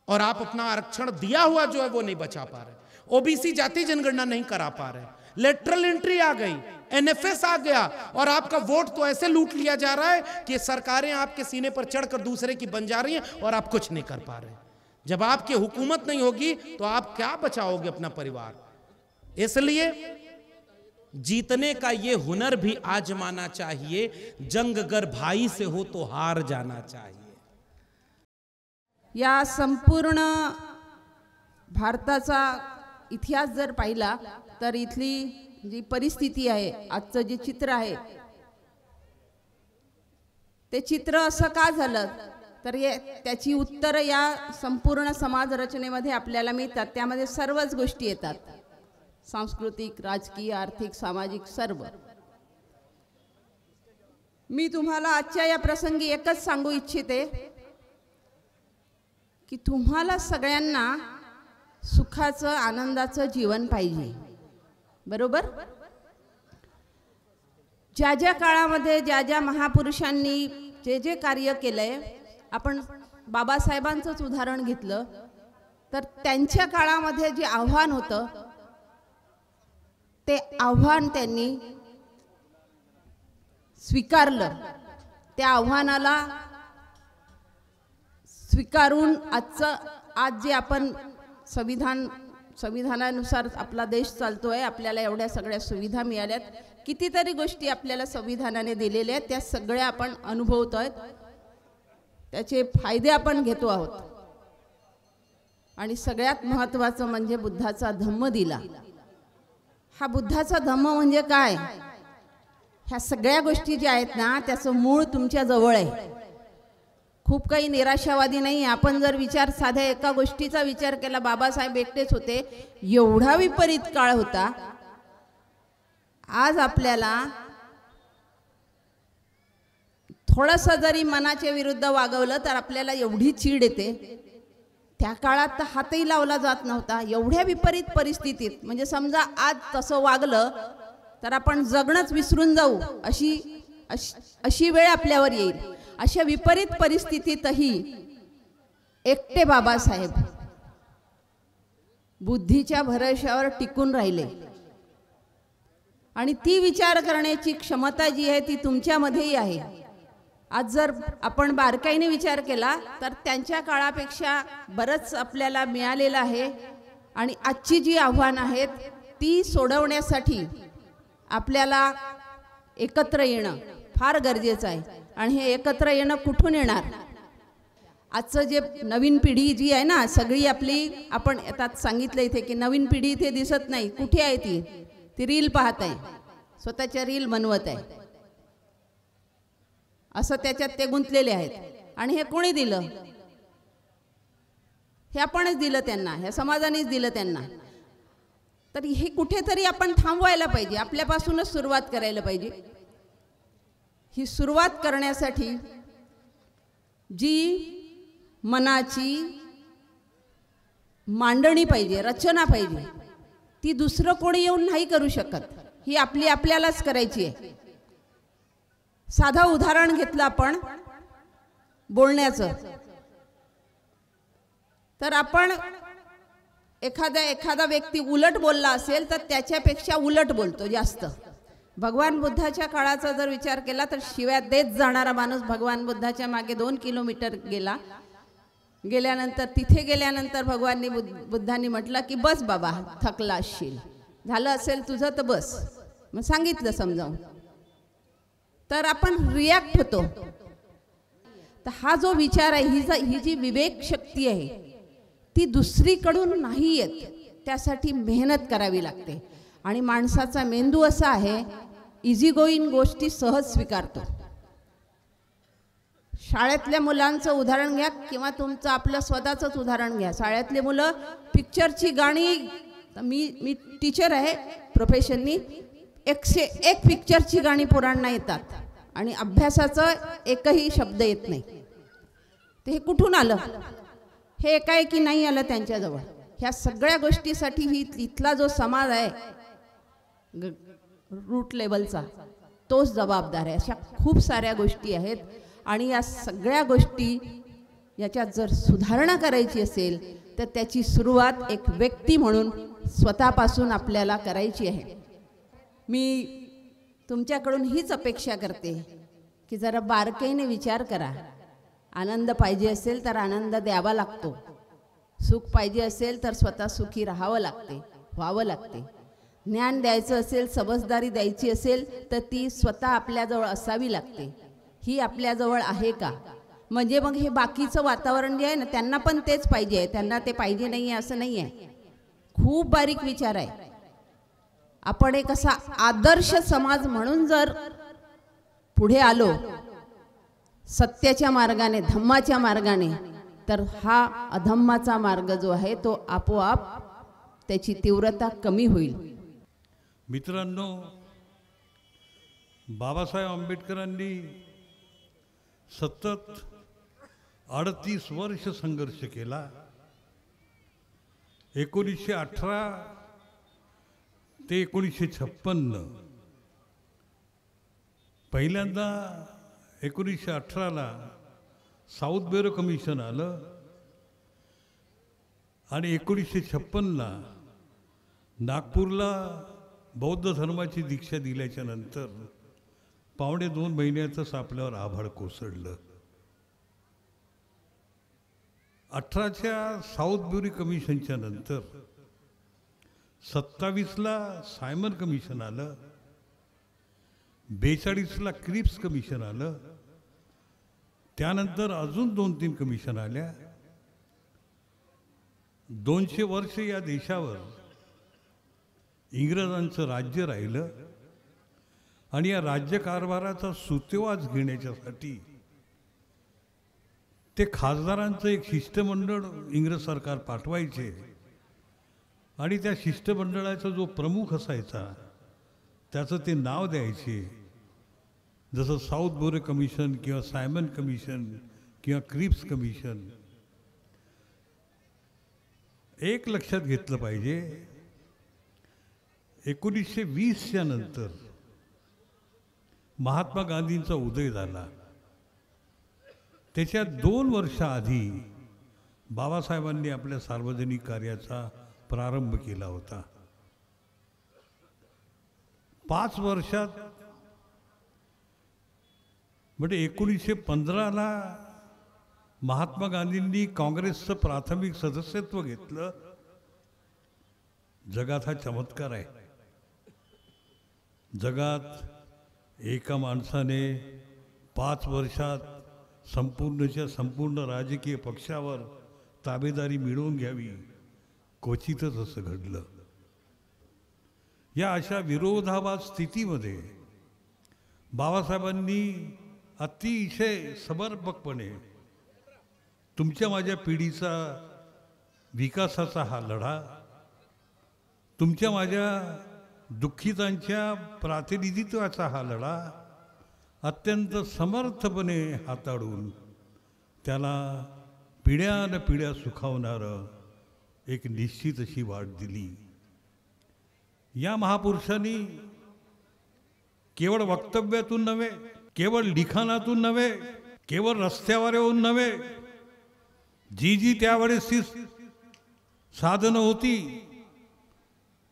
और आप अपना आरक्षण दिया हुआ जो है वो नहीं बचा पा रहे। ओबीसी जाति जनगणना नहीं करा पा रहे, लेटरल एंट्री आ गई, NFS आ गया और आपका वोट तो ऐसे लूट लिया जा रहा है कि सरकारें आपके सीने पर चढ़कर दूसरे की बन जा रही हैं और आप कुछ नहीं कर पा रहे। जब आपकी हुकूमत नहीं होगी तो आप क्या बचाओगे अपना परिवार? इसलिए जीतने का ये हुनर भी आजमाना चाहिए। जंग अगर भाई से हो तो हार जाना चाहिए। या संपूर्ण भारताचा इतिहास जर पाहिला तर इथली जी परिस्थिती आहे, आजचं जे चित्र आहे, ते चित्र असं का झालं, तर त्याची उत्तरं या संपूर्ण समाज रचनेमध्ये आपल्याला मिळतात. त्यामध्ये सर्वच गोष्टी येतात, सांस्कृतिक, राजकीय, आर्थिक, सामाजिक, सर्व. मी तुम्हाला आजच्या या प्रसंगी एकच सांगू इच्छिते की तुम्हाला सगळ्यांना सुखाचं, आनंदाचं जीवन पाहिजे, बरोबर? ज्या ज्या काळामध्ये ज्या ज्या महापुरुषांनी जे जे कार्य केलंय, आपण बाबासाहेबांचंच उदाहरण घेतलं तर त्यांच्या काळामध्ये जे आव्हान होतं ते आव्हान त्यांनी स्वीकारलं. त्या आव्हानाला स्वीकारून आज जे आपण संविधानानुसार आपला देश चालतोय, आपल्याला एवढ्या सगळ्या सुविधा मिळाल्यात, कितीतरी गोष्टी आपल्याला संविधानाने दिलेल्या आहेत, त्या सगळ्या आपण अनुभवतोय, त्याचे फायदे आपण घेतो आहोत. आणि सगळ्यात महत्त्वाचं म्हणजे बुद्धाचा धम्म दिला. हा बुद्धाचा धम्म म्हणजे काय? ह्या सगळ्या गोष्टी ज्या आहेत ना, त्याचं मूळ तुमच्या जवळ आहे. खूप काही निराशावादी नाही. आपण जर साध्या एका गोष्टीचा विचार केला, बाबासाहेब एकटेच होते, एवढा विपरीत काळ होता. आज आपल्याला थोडंसं जरी मनाच्या विरुद्ध वागवलं तर आपल्याला एवढी चीड येते. त्या काळात तर हातही लावला जात नव्हता. एवढ्या विपरीत परिस्थितीत, म्हणजे समजा आज तसं वागलं तर आपण जगणंच विसरून जाऊ, अशी वेळ आपल्यावर येईल. अशा विपरीत परिस्थितीतही एकटे बाबासाहेब बुद्धीच्या भरवशावर टिकून राहिले. आणि ती विचार करण्याची क्षमता जी आहे ती तुमच्यामध्येही आहे. आज जर आपण बारकाईने विचार केला तर त्यांच्या काळापेक्षा बरंच आपल्याला मिळालेलं आहे. आणि आजची जी आव्हानं आहेत ती सोडवण्यासाठी आपल्याला एकत्र येणं फार गरजेचं आहे. आणि हे एकत्र येणं कुठून येणार? आजचं जे नवीन पिढी जी आहे ना, सगळी आपली, आपण आता सांगितलं इथे की नवीन पिढी इथे दिसत नाही. कुठे आहे ती रील पाहत आहे, स्वतःच्या रील बनवत आहे, असं त्याच्यात ते गुंतलेले आहेत. आणि हे कोणी दिलं? हे आपणच दिलं त्यांना, ह्या समाजानेच दिलं त्यांना. तर हे कुठेतरी आपण थांबवायला पाहिजे, आपल्यापासूनच सुरुवात करायला पाहिजे. ही सुरुवात करण्यासाठी जी मनाची मांडणी पाहिजे, रचना पाहिजे, ती दुसरं कोणी येऊन नाही करू शकत. ही आपल्यालाच करायची आहे. साधं उदाहरण घेतलं आपण बोलण्याचं, तर आपण एखादा व्यक्ती उलट बोलला असेल तर त्याच्यापेक्षा उलट बोलतो जास्त. भगवान बुद्धाच्या काळाचा जर विचार केला तर शिव्या देत जाणारा माणूस भगवान बुद्धाच्या मागे 2 किलोमीटर गेल्यानंतर तिथे गेल्यानंतर बुद्धांनी म्हटलं की बस बाबा, थकला असशील, झालं असेल तुझं तर बस. मग सांगितलं समजावून. तर आपण रिॲक्ट होतो. तर हा जो विचार आहे, ही जी विवेक शक्ती आहे ती दुसरीकडून नाही येत. त्यासाठी मेहनत करावी लागते. आणि माणसाचा मेंदू असा आहे, इझी गोईंग गोष्टी सहज स्वीकारतो. शाळेतल्या मुलांचं उदाहरण घ्या किंवा तुमचं आपलं स्वतःचंच उदाहरण घ्या. शाळेतले मुलं पिक्चरची गाणी, मी टीचर आहे प्रोफेशननी, 101 पिक्चरची गाणी पोरांना येतात आणि अभ्यासाचं एकही शब्द येत नाही. ते हे कुठून आलं? हे एकाएकी नाही आलं त्यांच्याजवळ. ह्या सगळ्या गोष्टीसाठी इथला जो समाज आहे रूट लेवलचा, तोच जबाबदार आहे. अशा खूप साऱ्या गोष्टी आहेत. आणि या सगळ्या गोष्टी याच्यात जर सुधारणा करायची असेल तर त्याची सुरुवात एक व्यक्ती म्हणून स्वतःपासून आपल्याला करायची आहे. मी तुमच्याकडून हीच अपेक्षा करते की जरा बारकाईने विचार करा. आनंद पाहिजे असेल तर आनंद द्यावा लागतो. सुख पाहिजे असेल तर स्वतः सुखी व्हावं लागते. ज्ञान द्यायचं असेल, समजदारी द्यायची असेल तर ती स्वतः आपल्याजवळ असावी लागते. ही आपल्याजवळ आहे का? म्हणजे मग हे बाकीचं वातावरण जे आहे ना, त्यांना पण तेच पाहिजे आहे, त्यांना ते पाहिजे नाही आहे असं नाही आहे. खूप बारीक विचार आहे. आपण एक असा आदर्श समाज म्हणून जर पुढे आलो सत्याच्या मार्गाने, धम्माच्या मार्गाने, तर हा अधम्माचा मार्ग जो आहे तो आपोआप त्याची तीव्रता कमी होईल. मित्रांनो, बाबासाहेब आंबेडकरांनी सतत 38 वर्ष संघर्ष केला. 1918 ते 1956 पहिल्यांदा 1918ला साऊथ ब्युरो कमिशन आलं आणि 1956ला नागपूरला बौद्ध धर्माची दीक्षा दिल्याच्या नंतर 1.5-2 महिन्यातच आपल्यावर आभाळ कोसळलं. 18च्या साऊथ ब्युरो कमिशनच्या नंतर 27ला सायमन कमिशन आलं, 42ला क्रिप्स कमिशन आलं, त्यानंतर अजून 2-3 कमिशन आल्या. 200 वर्ष या देशावर इंग्रजांचं राज्य राहिलं आणि या राज्यकारभाराचा सुतोवाच घेण्याच्यासाठी ते खासदारांचं एक शिष्टमंडळ इंग्रज सरकार पाठवायचे आणि त्या शिष्टमंडळाचा जो प्रमुख असायचा त्याचं ते नाव द्यायचे, जसं साऊथ ब्युरो कमिशन किंवा सायमन कमिशन किंवा क्रिप्स कमिशन. एक लक्षात घेतलं पाहिजे, 1920च्या नंतर महात्मा गांधींचा उदय झाला. त्याच्या 2 वर्षाआधी बाबासाहेबांनी आपल्या सार्वजनिक कार्याचा प्रारंभ केला होता. 5 वर्षात म्हणजे 1915ला महात्मा गांधींनी काँग्रेसचं प्राथमिक सदस्यत्व घेतलं. जगात हा चमत्कार आहे. जगात एका माणसाने 5 वर्षात संपूर्णच्या संपूर्ण राजकीय पक्षावर ताबेदारी मिळवून घ्यावी, क्वचितच असं घडलं. या अशा विरोधाभास स्थितीमध्ये बाबासाहेबांनी अतिशय समर्पकपणे तुमच्या माझ्या पिढीचा विकासाचा हा लढा, तुमच्या माझ्या दुःखितांच्या प्रातिनिधित्वाचा हा लढा अत्यंत समर्थपणे हाताळून त्याला पिढ्यान पिढ्या सुखावणारं एक निश्चित अशी वाट दिली. या महापुरुषांनी केवळ वक्तव्यातून नव्हे, केवळ लिखाणातून नव्हे, केवळ रस्त्यावर येऊन नव्हे, जी जी त्यावेळेसची साधनं होती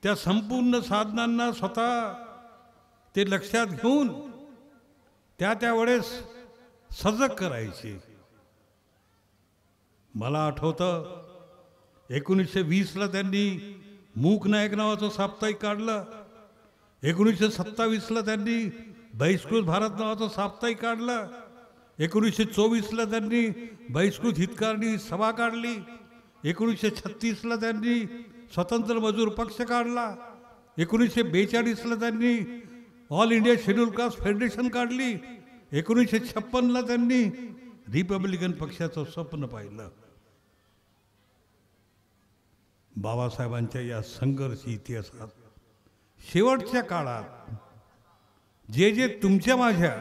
त्या संपूर्ण साधनांना स्वतः ते लक्षात घेऊन त्यावेळेस सजग करायचे. मला आठवतं 1920ला त्यांनी मूक नायक नावाचं साप्ताहिक काढलं. 1927ला त्यांनी बहिष्कृत भारत नावाचं साप्ताहिक काढलं. 1924ला त्यांनी बहिष्कृत हितकारणी सभा काढली. 1936ला त्यांनी स्वतंत्र मजूर पक्ष काढला. 1942ला त्यांनी all India schedule caste federation काढली. 1956ला त्यांनी रिपब्लिकन पक्षाचं स्वप्न पाहिलं. बाबासाहेबांच्या या संघर्ष इतिहासात शेवटच्या काळात जे जे तुमच्या माझ्या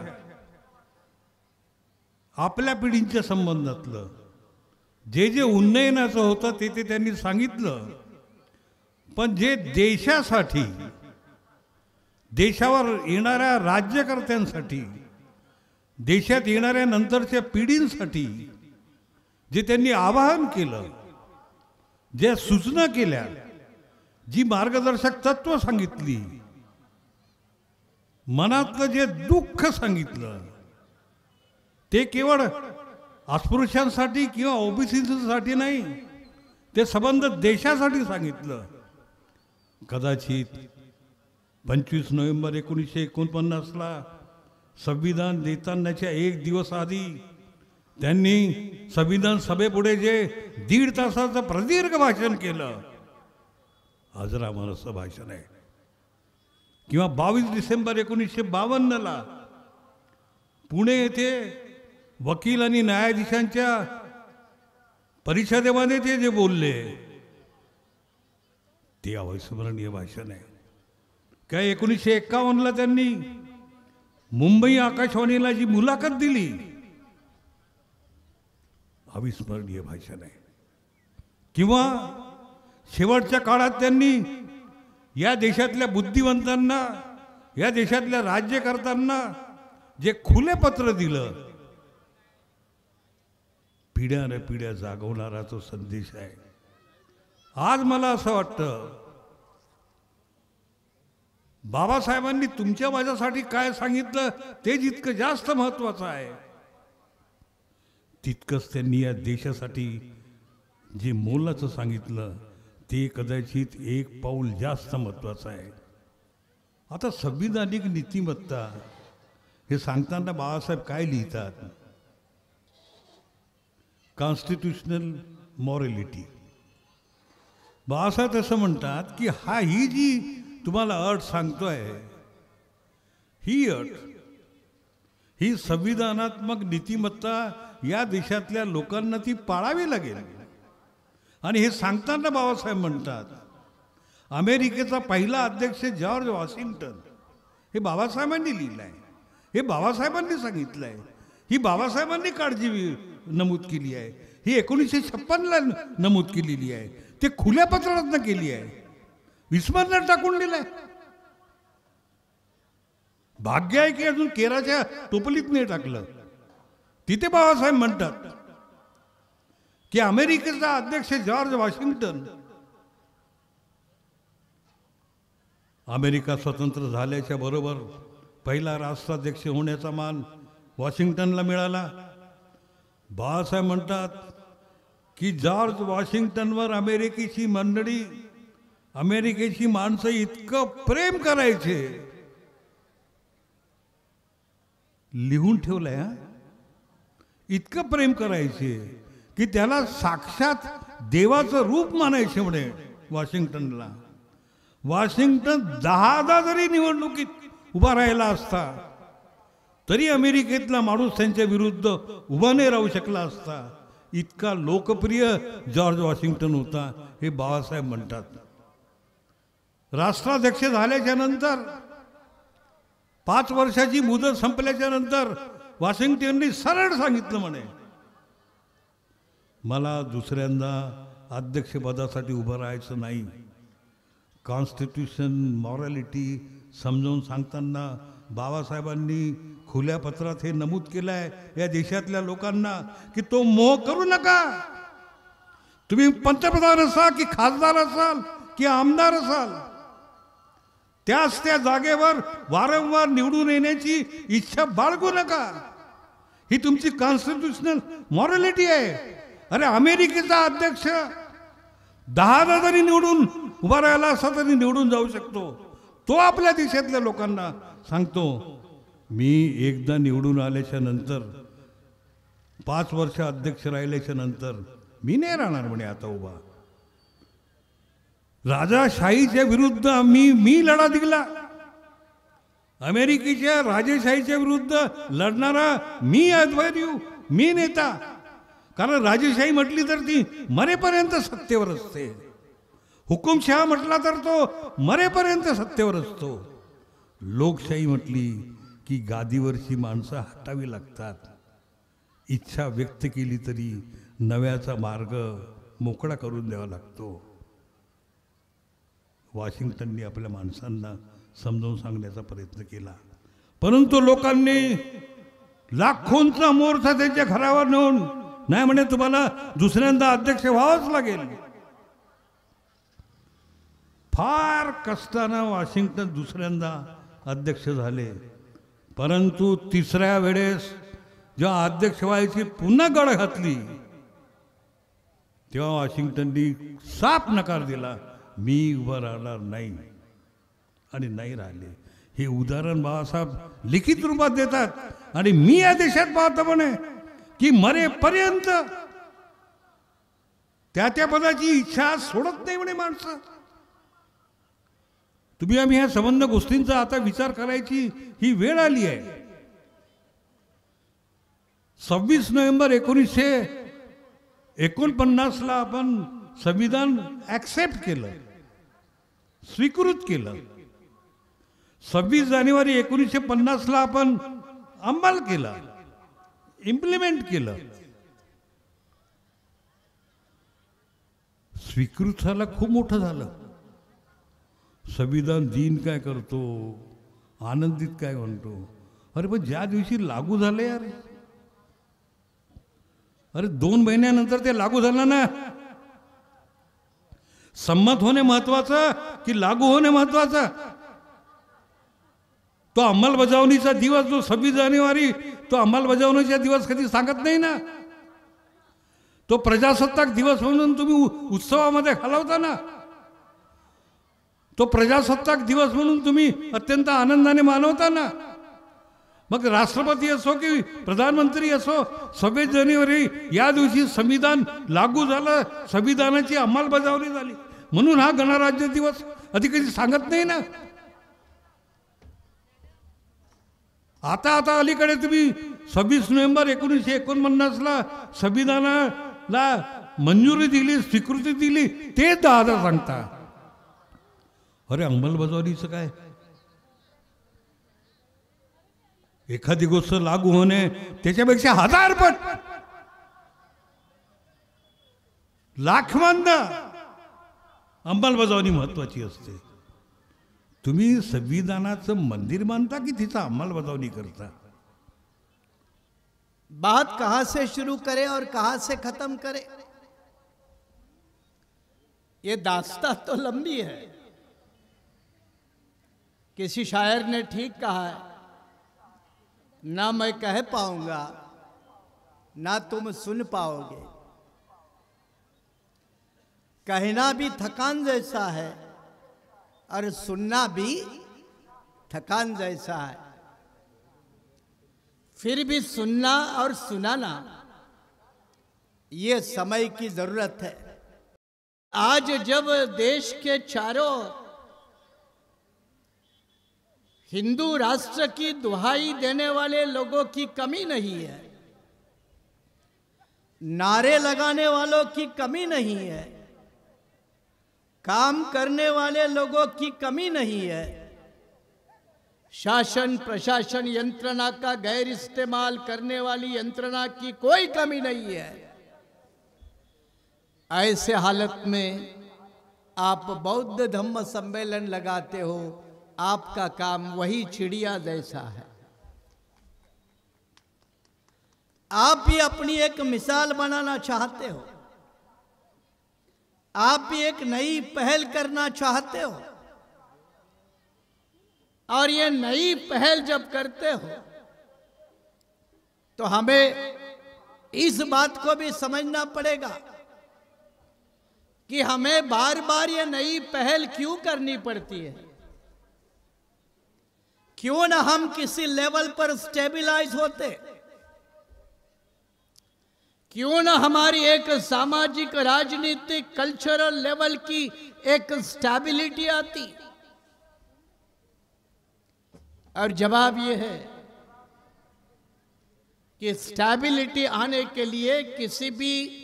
आपल्या पिढींच्या संबंधातलं जे जे उन्नयनाचं होतं ते त्यांनी सांगितलं. पण जे देशासाठी, देशावर येणाऱ्या राज्यकर्त्यांसाठी, देशात येणाऱ्या नंतरच्या पिढींसाठी जे त्यांनी आवाहन केलं, ज्या सूचना केल्या, जी मार्गदर्शक तत्व सांगितली, मनातलं जे दुःख सांगितलं, ते केवळ अस्पृश्यांसाठी किंवा ओबीसीसाठी नाही, ते संबंध देशासाठी सांगितलं. कदाचित 25 नोव्हेंबर 1949ला संविधान देतानाच्या 1 दिवस आधी त्यांनी संविधान सभेपुढे जे 1.5 तासाचं प्रदीर्घ भाषण केलं, अजरामरचं भाषण आहे. किंवा 22 डिसेंबर 1952 पुणे येथे वकील आणि न्यायाधीशांच्या परिषदेमध्ये ते जे बोलले ते अविस्मरणीय भाषण आहे. काय 1951 त्यांनी मुंबई आकाशवाणीला जी मुलाखत दिली, अविस्मरणीय भाषण आहे. किंवा शेवटच्या काळात त्यांनी या देशातल्या बुद्धिवंतांना, या देशातल्या राज्यकर्त्यांना जे खुले पत्र दिलं, पिढ्याने पिढ्या जागवणारा तो संदेश आहे. आज मला असं वाटतं बाबासाहेबांनी तुमच्या माझ्यासाठी काय सांगितलं ते जितकं जास्त महत्वाचं आहे, तितकंच त्यांनी या देशासाठी जे मोलाचं सांगितलं ते कदाचित एक पाऊल जास्त महत्वाचं आहे. आता संविधानिक नीतिमत्ता हे सांगताना बाळासाहेब काय लिहितात? Constitutional morality. बाळासाहेब असं म्हणतात की ही जी तुम्हाला अट सांगतोय, ही अट, ही संविधानात्मक नीतिमत्ता या देशातल्या लोकांना ती पाळावी लागेल. आणि हे सांगताना बाबासाहेब म्हणतात अमेरिकेचा पहिला अध्यक्ष जॉर्ज वॉशिंग्टन, हे बाबासाहेबांनी लिहिलं आहे, हे बाबासाहेबांनी सांगितलं आहे, ही बाबासाहेबांनी काळजी नमूद केली आहे, ही 1956 नमूद केलेली आहे, ते खुल्या पत्रातनं केली आहे, विस्मरणात टाकून दिलंय. भाग्य आहे की अजून केराच्या टोपलीत नाही टाकलं. तिथे बाबासाहेब म्हणतात की अमेरिकेचा अध्यक्ष जॉर्ज वॉशिंग्टन, अमेरिका स्वतंत्र झाल्याच्या बरोबर पहिला राष्ट्राध्यक्ष होण्याचा मान वॉशिंग्टनला मिळाला. बाळासाहेब म्हणतात की जॉर्ज वॉशिंग्टनवर अमेरिकेची मंडळी, अमेरिकेची माणसं इतकं प्रेम करायचे, लिहून ठेवलंय हा, इतकं प्रेम करायचे की त्याला साक्षात देवाचं रूप मानायचे म्हणे वॉशिंग्टनला. वॉशिंग्टन 10दा जरी निवडणुकीत उभा राहिला असता तरी अमेरिकेतला माणूस त्यांच्या विरुद्ध उभा नाही राहू शकला असता. इतका लोकप्रिय जॉर्ज वॉशिंग्टन होता, हे बाबासाहेब म्हणतात. राष्ट्राध्यक्ष झाल्याच्या नंतर 5 वर्षाची मुदत संपल्याच्या नंतर वॉशिंग्टननी सरळ सांगितलं म्हणे, मला दुसऱ्यांदा अध्यक्षपदासाठी उभं राहायचं नाही. कॉन्स्टिट्यूशन मॉरॅलिटी समजावून सांगताना बाबासाहेबांनी खुल्या पत्रात हे नमूद केलं आहे या देशातल्या लोकांना की तो मोह करू नका. तुम्ही पंतप्रधान असाल की खासदार असाल की आमदार असाल, त्या जागेवर वारंवार निवडून येण्याची इच्छा बाळगू नका. ही तुमची कॉन्स्टिट्यूशनल मॉरॅलिटी आहे. अरे अमेरिकेचा अध्यक्ष 10दा जरी निवडून उभा राहिला असता तरी निवडून जाऊ शकतो. तो आपल्या देशातल्या लोकांना सांगतो, मी एकदा निवडून आल्याच्या नंतर 5 वर्ष अध्यक्ष राहिल्याच्या नंतर मी नाही राहणार म्हणे आता उभा. राजाशाहीच्या विरुद्ध मी लढा दिला. अमेरिकेच्या राजेशाहीच्या विरुद्ध लढणारा मी अध्वर्यू, मी नेता. कारण राजेशाही म्हटली तर ती मरेपर्यंत सत्तेवर असते, हुकुमशहा म्हटला तर तो मरेपर्यंत सत्तेवर असतो. लोकशाही म्हटली की गादीवरची माणसं हटावी लागतात. इच्छा व्यक्त केली तरी नव्याचा मार्ग मोकळा करून द्यावा लागतो. वॉशिंग्टननी आपल्या माणसांना समजावून सांगण्याचा प्रयत्न केला, परंतु लोकांनी लाखोंचा मोर्चा त्यांच्या घरावर नेऊन नाही म्हणे तुम्हाला दुसऱ्यांदा अध्यक्ष व्हावंच लागेल. फार कष्टानं वॉशिंग्टन दुसऱ्यांदा अध्यक्ष झाले, परंतु तिसऱ्या वेळेस जेव्हा अध्यक्ष व्हायची पुन्हा गळ घातली तेव्हा वॉशिंग्टननी साफ नकार दिला, मी उभं राहणार नाही, आणि नाही राहिले. हे उदाहरण बाबासाहेब लिखित रूपात देतात. आणि मी या देशात पाहतो म्हणे की मरेपर्यंत त्या पदाची इच्छा सोडत नाही म्हणे माणसं. तुम्ही आम्ही ह्या संबंध गोष्टींचा आता विचार करायची ही वेळ आली आहे. 26 नोव्हेंबर 1949ला आपण संविधान ऍक्सेप्ट केलं, स्वीकृत केलं. 26 जानेवारी 1950ला आपण अंमल केला, इम्प्लिमेंट केलं. स्वीकृत झाला, खूप मोठं झालं. संविधान दिन काय करतो, आनंदित काय म्हणतो. अरे पण ज्या दिवशी लागू झालं यार, अरे 2 महिन्यानंतर ते लागू झालं ना. संमत होणे महत्वाचं की लागू होणे महत्वाचं. तो अंमलबजावणीचा दिवस जो 26 जानेवारी, तो अंमलबजावणीचा दिवस कधी सांगत नाही ना. तो प्रजासत्ताक दिवस म्हणून तुम्ही उत्सवामध्ये घालवता ना. तो प्रजासत्ताक दिवस म्हणून तुम्ही अत्यंत आनंदाने मानवता ना. मग राष्ट्रपती असो की प्रधानमंत्री असो, 26 जानेवारी या दिवशी संविधान लागू झालं, संविधानाची अंमलबजावणी झाली म्हणून हा गणराज्य दिवस आधी कधी सांगत नाही ना. आता अलीकडे तुम्ही 26 नोव्हेंबर 1949ला संविधानाला मंजुरी दिली, स्वीकृती दिली, ते दादा सांगता. अरे अंमलबजावणीचं काय? एखादी गोष्ट लागू होणे त्याच्यापेक्षा 1000 पट, लाखवंद अंमलबजावणी महत्वाची असते. तुम्ही संविधानाचं मंदिर मानता की तिचा अंमलबजावणी करता? बात कहां से शुरू करे और कहां से खत्म करे, ये दास्तां तो लंबी है. किसी शायर ने ठीक कहा है, ना मैं कह पाऊंगा ना तुम सुन पाओगे. कहना भी थकान जैसा है और सुनना भी थकान जैसा है. फिर भी सुनना और सुनाना ये समय की जरूरत है. आज जब देश के चारों हिंदू राष्ट्र की दुहाई देने वाले लोगों की कमी नहीं है, नारे लगाने वालों की कमी नहीं है, काम करने वाले लोगों की कमी नहीं है, शासन प्रशासन यंत्रणा का गैर इस्तेमाल करने वाली यंत्रणा की कोई कमी नहीं है. ऐसे हालत में आप बौद्ध धम्म सम्मेलन लगाते हो, आपका काम वही चिड़िया जैसा है. आप भी अपनी एक मिसाल बनाना चाहते हो, आप भी एक नई पहल करना चाहते हो, और ये नई पहल जब करते हो तो हमें इस बात को भी समझना पड़ेगा कि हमें बार बार ये नई पहल क्यों करनी पड़ती है. क्यों ना हम किसी लेवल पर स्टेबलाइज होते, क्यों ना हमारी एक सामाजिक राजनीतिक कल्चरल लेवल की एक स्टेबिलिटी आती. और जवाब ये है कि स्टेबिलिटी आने के लिए किसी भी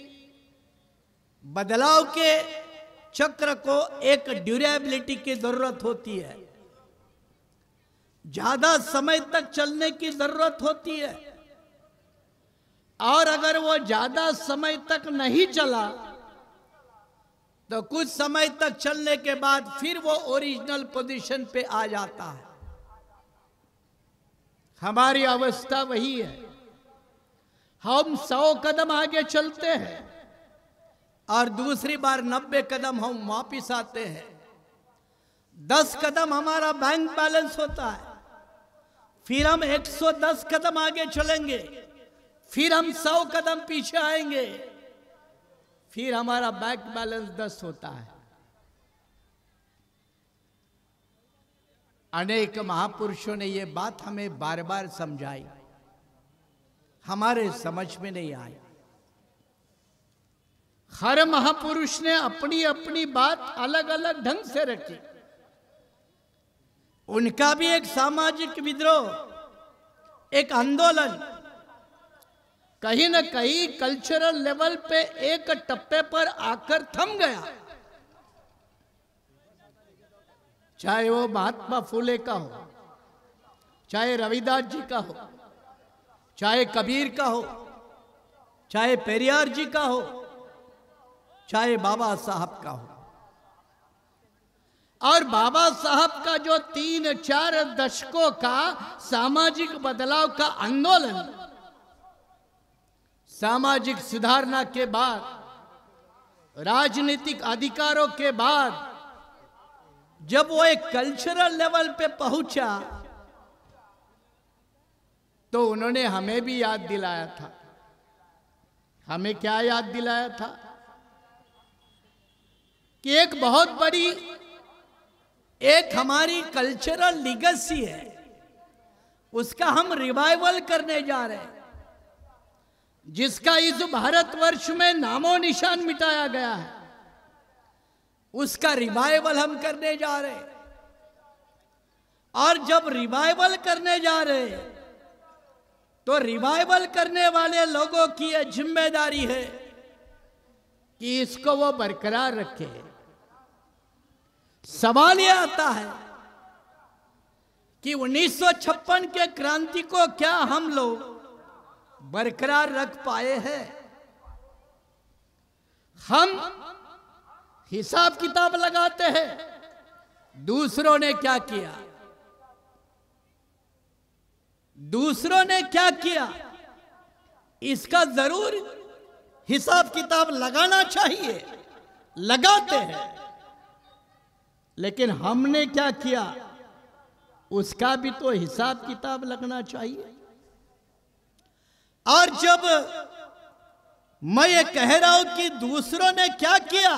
बदलाव के चक्र को एक ड्यूरेबिलिटी की जरूरत होती है, ज्यादा समय तक चलने की जरूरत होती है. और अगर वो ज्यादा समय तक नहीं चला तो कुछ समय तक चलने के बाद फिर वो ओरिजिनल पोजीशन पे आ जाता है. हमारी अवस्था वही है. हम 100 कदम आगे चलते हैं और दूसरी बार 90 कदम हम वापिस आते हैं. 10 कदम हमारा बैंक बैलेंस होता है, फिर हम 110 कदम आगे चलेंगे, फिर हम 100 कदम पीछे आएंगे, फिर हमारा बैंक बैलेंस 10 होता है. अनेक महापुरुषों ने ये बात हमें बार बार समझाई, हमारे समझ में नहीं आई. हर महापुरुष ने अपनी अपनी बात अलग अलग ढंग से रखी. उनका भी एक सामाजिक विद्रोह, एक आंदोलन कहीं न कहीं कल्चरल लेवल पे एक टप्पे पर आकर थम गया। चाहे वो महात्मा फुले का हो, चाहे रविदास जी का हो, चाहे कबीर का हो, चाहे पेरियार जी का हो, चाहे बाबा साहब का हो। और बाबा साहब का जो 3-4 दशकों का सामाजिक बदलाव का आंदोलन, सामाजिक सुधारना के बाद, राजनीतिक अधिकारों के बाद, जब वो एक कल्चरल लेवल पे पहुंचा तो उन्होंने हमें भी याद दिलाया था। हमें क्या याद दिलाया था कि एक बहुत बड़ी एक हमारी कल्चरल लीगेसी है, उसका हम रिवाइवल करने जा रहे हैं, जिसका इस भारतवर्ष में नामो निशान मिटाया गया है, उसका रिवाइवल हम करने जा रहे हैं। और जब रिवाइवल करने जा रहे हैं तो रिवाइवल करने वाले लोगों की यह जिम्मेदारी है कि इसको वो बरकरार रखे। सवाल यह आता है कि 1956 के क्रांति को क्या हम लोग बरकरार रख पाए हैं? हम हिसाब किताब लगाते हैं, दूसरों ने क्या किया, दूसरों ने क्या किया, इसका जरूर हिसाब किताब लगाना चाहिए, लगाते हैं। लेकिन हमने क्या किया उसका भी तो हिसाब किताब लगना चाहिए। और जब मैं ये कह रहा हूं कि दूसरों ने क्या किया,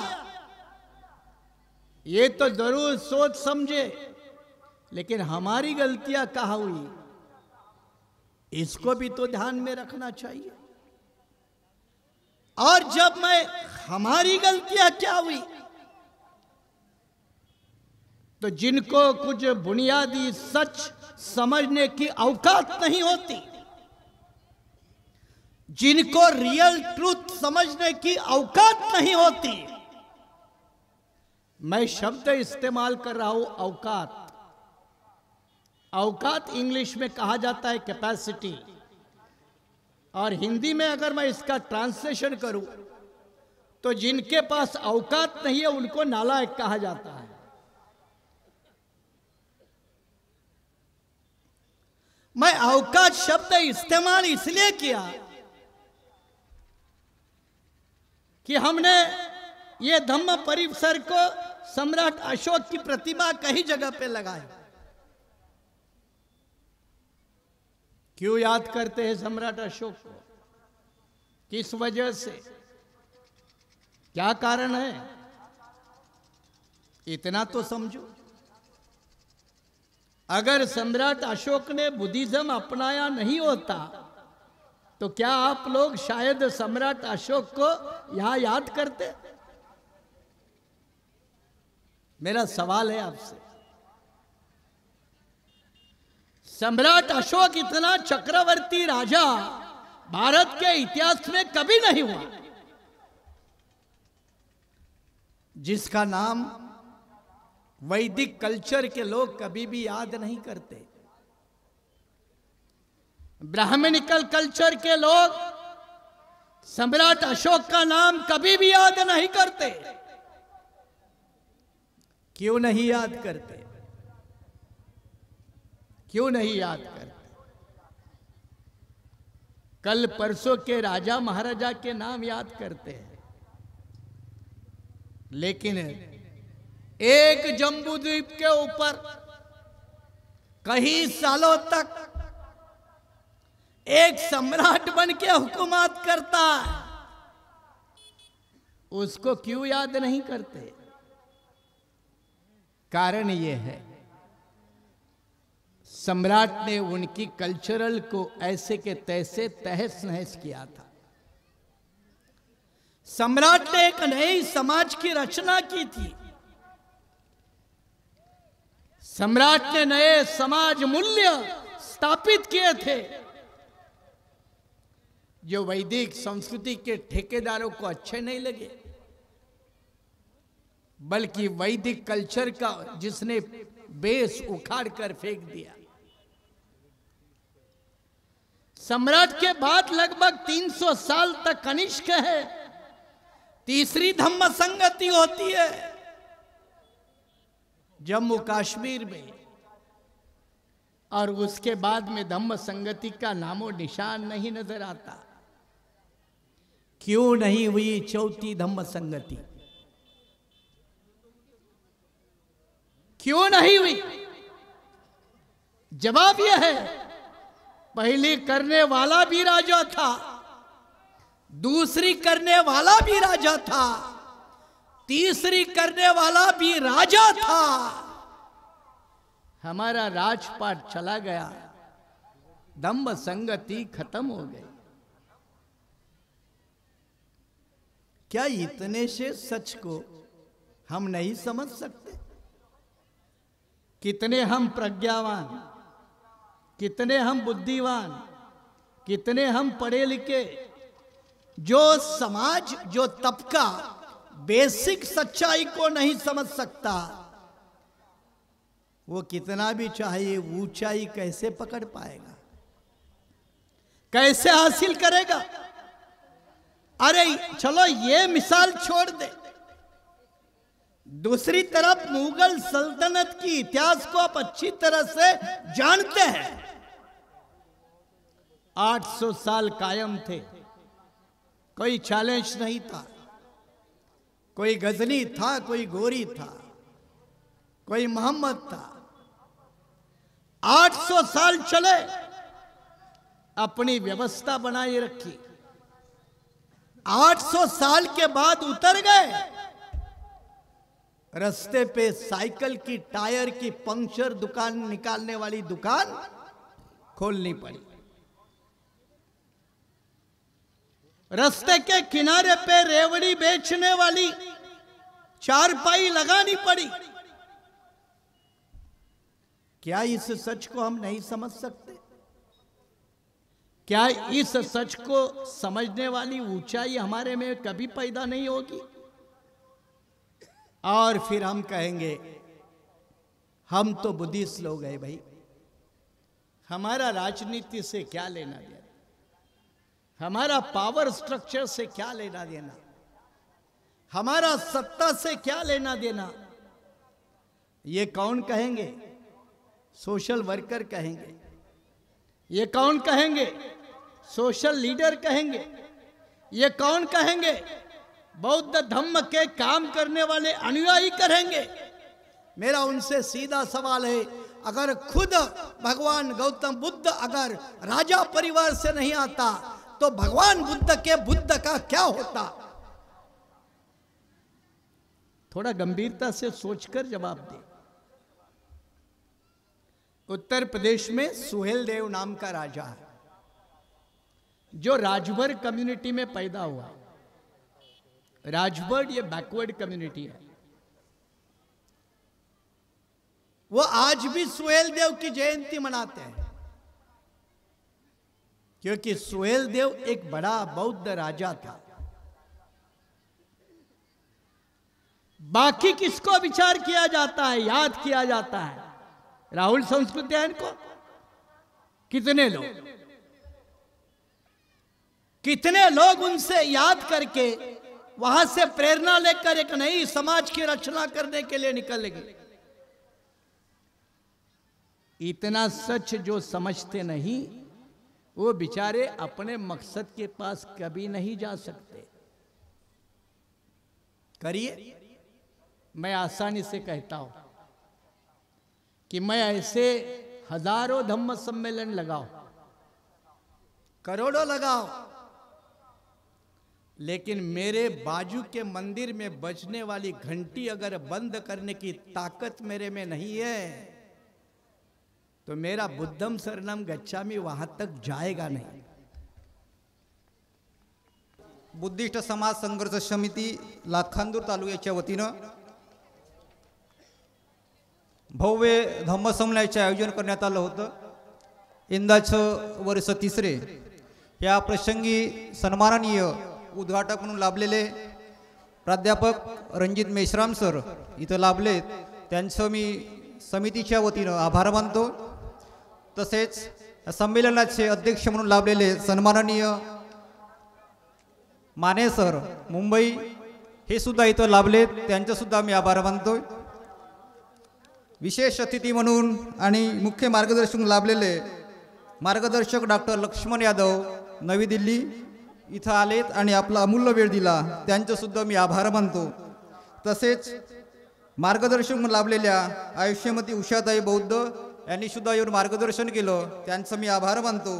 ये तो जरूर सोच समझे, लेकिन हमारी गलतियां कहाँ हुई इसको भी तो ध्यान में रखना चाहिए। और जब मैं हमारी गलतियां क्या हुई, तो जिनको कुछ बुनियादी सच समझने की औकात नहीं होती, जिनको रियल ट्रूथ समझने की औकात नहीं होती, मैं शब्द इस्तेमाल कर रहा हूं औकात। औकात इंग्लिश में कहा जाता है कैपेसिटी, और हिंदी में अगर मैं इसका ट्रांसलेशन करूं तो जिनके पास औकात नहीं है उनको नालायक कहा जाता है। मैं औकात शब्द इस्तेमाल इसलिए किया कि हमने ये धम्म परिसर को सम्राट अशोक की प्रतिमा कई जगह पे लगाई। क्यों याद करते हैं सम्राट अशोक को, किस वजह से, क्या कारण है, इतना तो समझो। अगर सम्राट अशोक ने बुद्धिज्म अपनाया नहीं होता तो क्या आप लोग शायद सम्राट अशोक को यहां याद करते? मेरा सवाल है आपसे। सम्राट अशोक इतना चक्रवर्ती राजा भारत के इतिहास में कभी नहीं हुआ जिसका नाम वैदिक कल्चर के लोग कभी भी याद नहीं करते, ब्राह्मणिकल कल्चर के लोग सम्राट अशोक का नाम कभी भी याद नहीं करते। क्यों नहीं याद करते? क्यों नहीं याद करते? कल परसों के राजा महाराजा के नाम याद करते हैं, लेकिन एक जम्बूद्वीप के ऊपर कई सालों तक एक सम्राट बन के हुकूमत करता है, उसको क्यों याद नहीं करते? कारण यह है सम्राट ने उनकी कल्चरल को ऐसे के तैसे तहस नहस किया था। सम्राट ने एक नई समाज की रचना की थी। सम्राट ने नए समाज मूल्य स्थापित किए थे जो वैदिक संस्कृति के ठेकेदारों को अच्छे नहीं लगे, बल्कि वैदिक कल्चर का जिसने बेस उखाड़ कर फेंक दिया। सम्राट के बाद लगभग 300 साल तक कनिष्क है, तीसरी धम्म संगति होती है जम्मू कश्मीर में, और उसके बाद में धम्म संगति का नामो निशान नहीं नजर आता। क्यों नहीं हुई चौथी धम्म संगति? क्यों नहीं हुई? जवाब यह है, पहली करने वाला भी राजा था, दूसरी करने वाला भी राजा था, तीसरी करने वाला भी राजा था। हमारा राजपाट चला गया, धम्म संगति खत्म हो गई। क्या इतने से सच को हम नहीं समझ सकते? कितने हम प्रज्ञावान, कितने हम बुद्धिवान, कितने हम पढ़े लिखे। जो समाज, जो तबका बेसिक सच्चाई को नहीं समझ सकता, वो कितना भी चाहे ऊंचाई कैसे पकड़ पाएगा, कैसे हासिल करेगा? अरे चलो ये मिसाल छोड़ दे, दूसरी तरफ मुगल सल्तनत की इतिहास को आप अच्छी तरह से जानते हैं। 800 साल कायम थे, कोई चैलेंज नहीं था। कोई गजनी था, कोई गोरी था, कोई मोहम्मद था। 800 साल चले, अपनी व्यवस्था बनाए रखी। 800 साल के बाद उतर गए, रास्ते पे साइकिल की टायर की पंक्चर दुकान निकालने वाली दुकान खोलनी पड़ी। रास्ते के किनारे पे रेवड़ी बेचने वाली चारपाई लगानी पड़ी। क्या इस सच को हम नहीं समझ सकते? क्या इस सच को समझने वाली ऊंचाई हमारे में कभी पैदा नहीं होगी? और फिर हम कहेंगे हम तो बुद्धिस्ट लोग हैं भाई, हमारा राजनीति से क्या लेना देना, हमारा पावर स्ट्रक्चर से क्या लेना देना, हमारा सत्ता से क्या लेना देना। ये कौन कहेंगे? सोशल वर्कर कहेंगे। ये कौन कहेंगे? सोशल लीडर कहेंगे। ये कौन कहेंगे? बौद्ध धम्म के काम करने वाले अनुयायी करेंगे। मेरा उनसे सीधा सवाल है, अगर खुद भगवान गौतम बुद्ध अगर राजा परिवार से नहीं आता तो भगवान बुद्ध के बुद्ध का क्या होता? थोड़ा गंभीरता से सोचकर जवाब दे। उत्तर प्रदेश में सुहेल देव नाम का राजा है, जो राजभर कम्युनिटी में पैदा हुआ। राजभर ये बैकवर्ड कम्युनिटी है। वो आज भी सुहेल देव की जयंती मनाते हैं, क्योंकि सुहेल देव एक बड़ा बौद्ध राजा था। बाकी किसको विचार किया जाता है, याद किया जाता है? राहुल संस्कृत्यायन को। कितने लोग उनसे याद करके वहां से प्रेरणा लेकर एक नई समाज की रचना करने के लिए निकलेंगे। इतना सच जो समझते नहीं, वो बेचारे अपने मकसद के पास कभी नहीं जा सकते। करिए, मैं आसानी से कहता हूं कि मैं ऐसे हजारों धम्म सम्मेलन लगाओ, करोड़ों लगाओ, लेकिन मेरे बाजू के मंदिर में बजने वाली घंटी अगर बंद करने की ताकत मेरे में नहीं है तो मेरा बुद्धम शरणम गच्छामि वहां तक जाएगा नहीं। बुद्धिस्ट समाज संघर्ष समिती लाखांदूर तालुक्याच्या वतीनं भव्य धम्मसंमेलनाचे आयोजन करण्यात आलं होतं. यंदाचं वर्ष तिसरे. या प्रसंगी सन्माननीय उद्घाटक म्हणून लाभलेले प्राध्यापक रणजित मेश्राम सर इथं लाभलेत. त्यांचं मी समितीच्या वतीनं आभार मानतो. तसेच संमेलनाचे अध्यक्ष म्हणून लाभलेले सन्माननीय माने सर मुंबई हे सुद्धा इथं लाभलेत. त्यांचंसुद्धा मी आभार मानतो. विशेष अतिथी म्हणून आणि मुख्य मार्गदर्शक लाभलेले मार्गदर्शक डॉक्टर लक्ष्मण यादव नवी दिल्ली इथं आलेत आणि आपला अमूल्य वेळ दिला. त्यांचंसुद्धा मी आभार मानतो. तसेच मार्गदर्शक म्हणून लाभलेल्या आयुष्यमती उषाताई बौद्ध यांनी सुद्धा येऊन मार्गदर्शन केलं. त्यांचं मी आभार मानतो.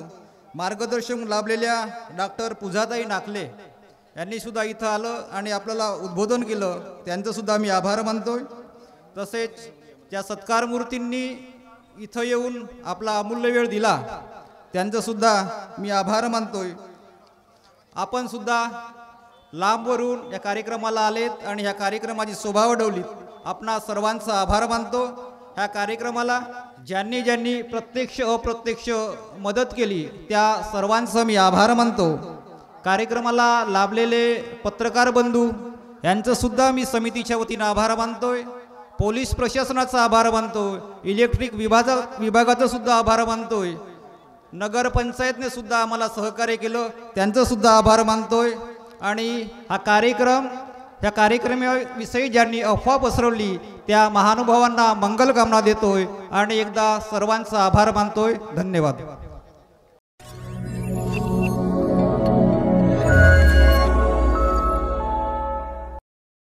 मार्गदर्शक म्हणून लाभलेल्या डॉक्टर पूजाताई नाकले यांनी सुद्धा इथं आलं आणि आपल्याला उद्बोधन केलं. त्यांचंसुद्धा मी आभार मानतो. तसेच ज्या सत्कार मूर्तींनी इथं येऊन आपला अमूल्य वेळ दिला त्यांचंसुद्धा मी आभार मानतोय. आपण सुद्धा लांबवरून या कार्यक्रमाला आलेत आणि ह्या कार्यक्रमाची शोभा वाढवलीत. आपणा सर्वांचा आभार मानतो. ह्या कार्यक्रमाला ज्यांनी ज्यांनी प्रत्यक्ष अप्रत्यक्ष मदत केली त्या सर्वांचा मी आभार मानतो. कार्यक्रमाला लाभलेले पत्रकार बंधू यांचंसुद्धा मी समितीच्या वतीनं आभार मानतोय. पोलीस प्रशासनाचा आभार मानतोय. इलेक्ट्रिक विभागाचा सुद्धा आभार मानतोय. नगरपंचायतने सुद्धा आम्हाला सहकार्य केलं त्यांचं सुद्धा आभार मानतोय. आणि ह्या कार्यक्रमाविषयी ज्यांनी अफवा पसरवली त्या महानुभावांना मंगलकामना देतोय आणि एकदा सर्वांचा आभार मानतोय. धन्यवाद.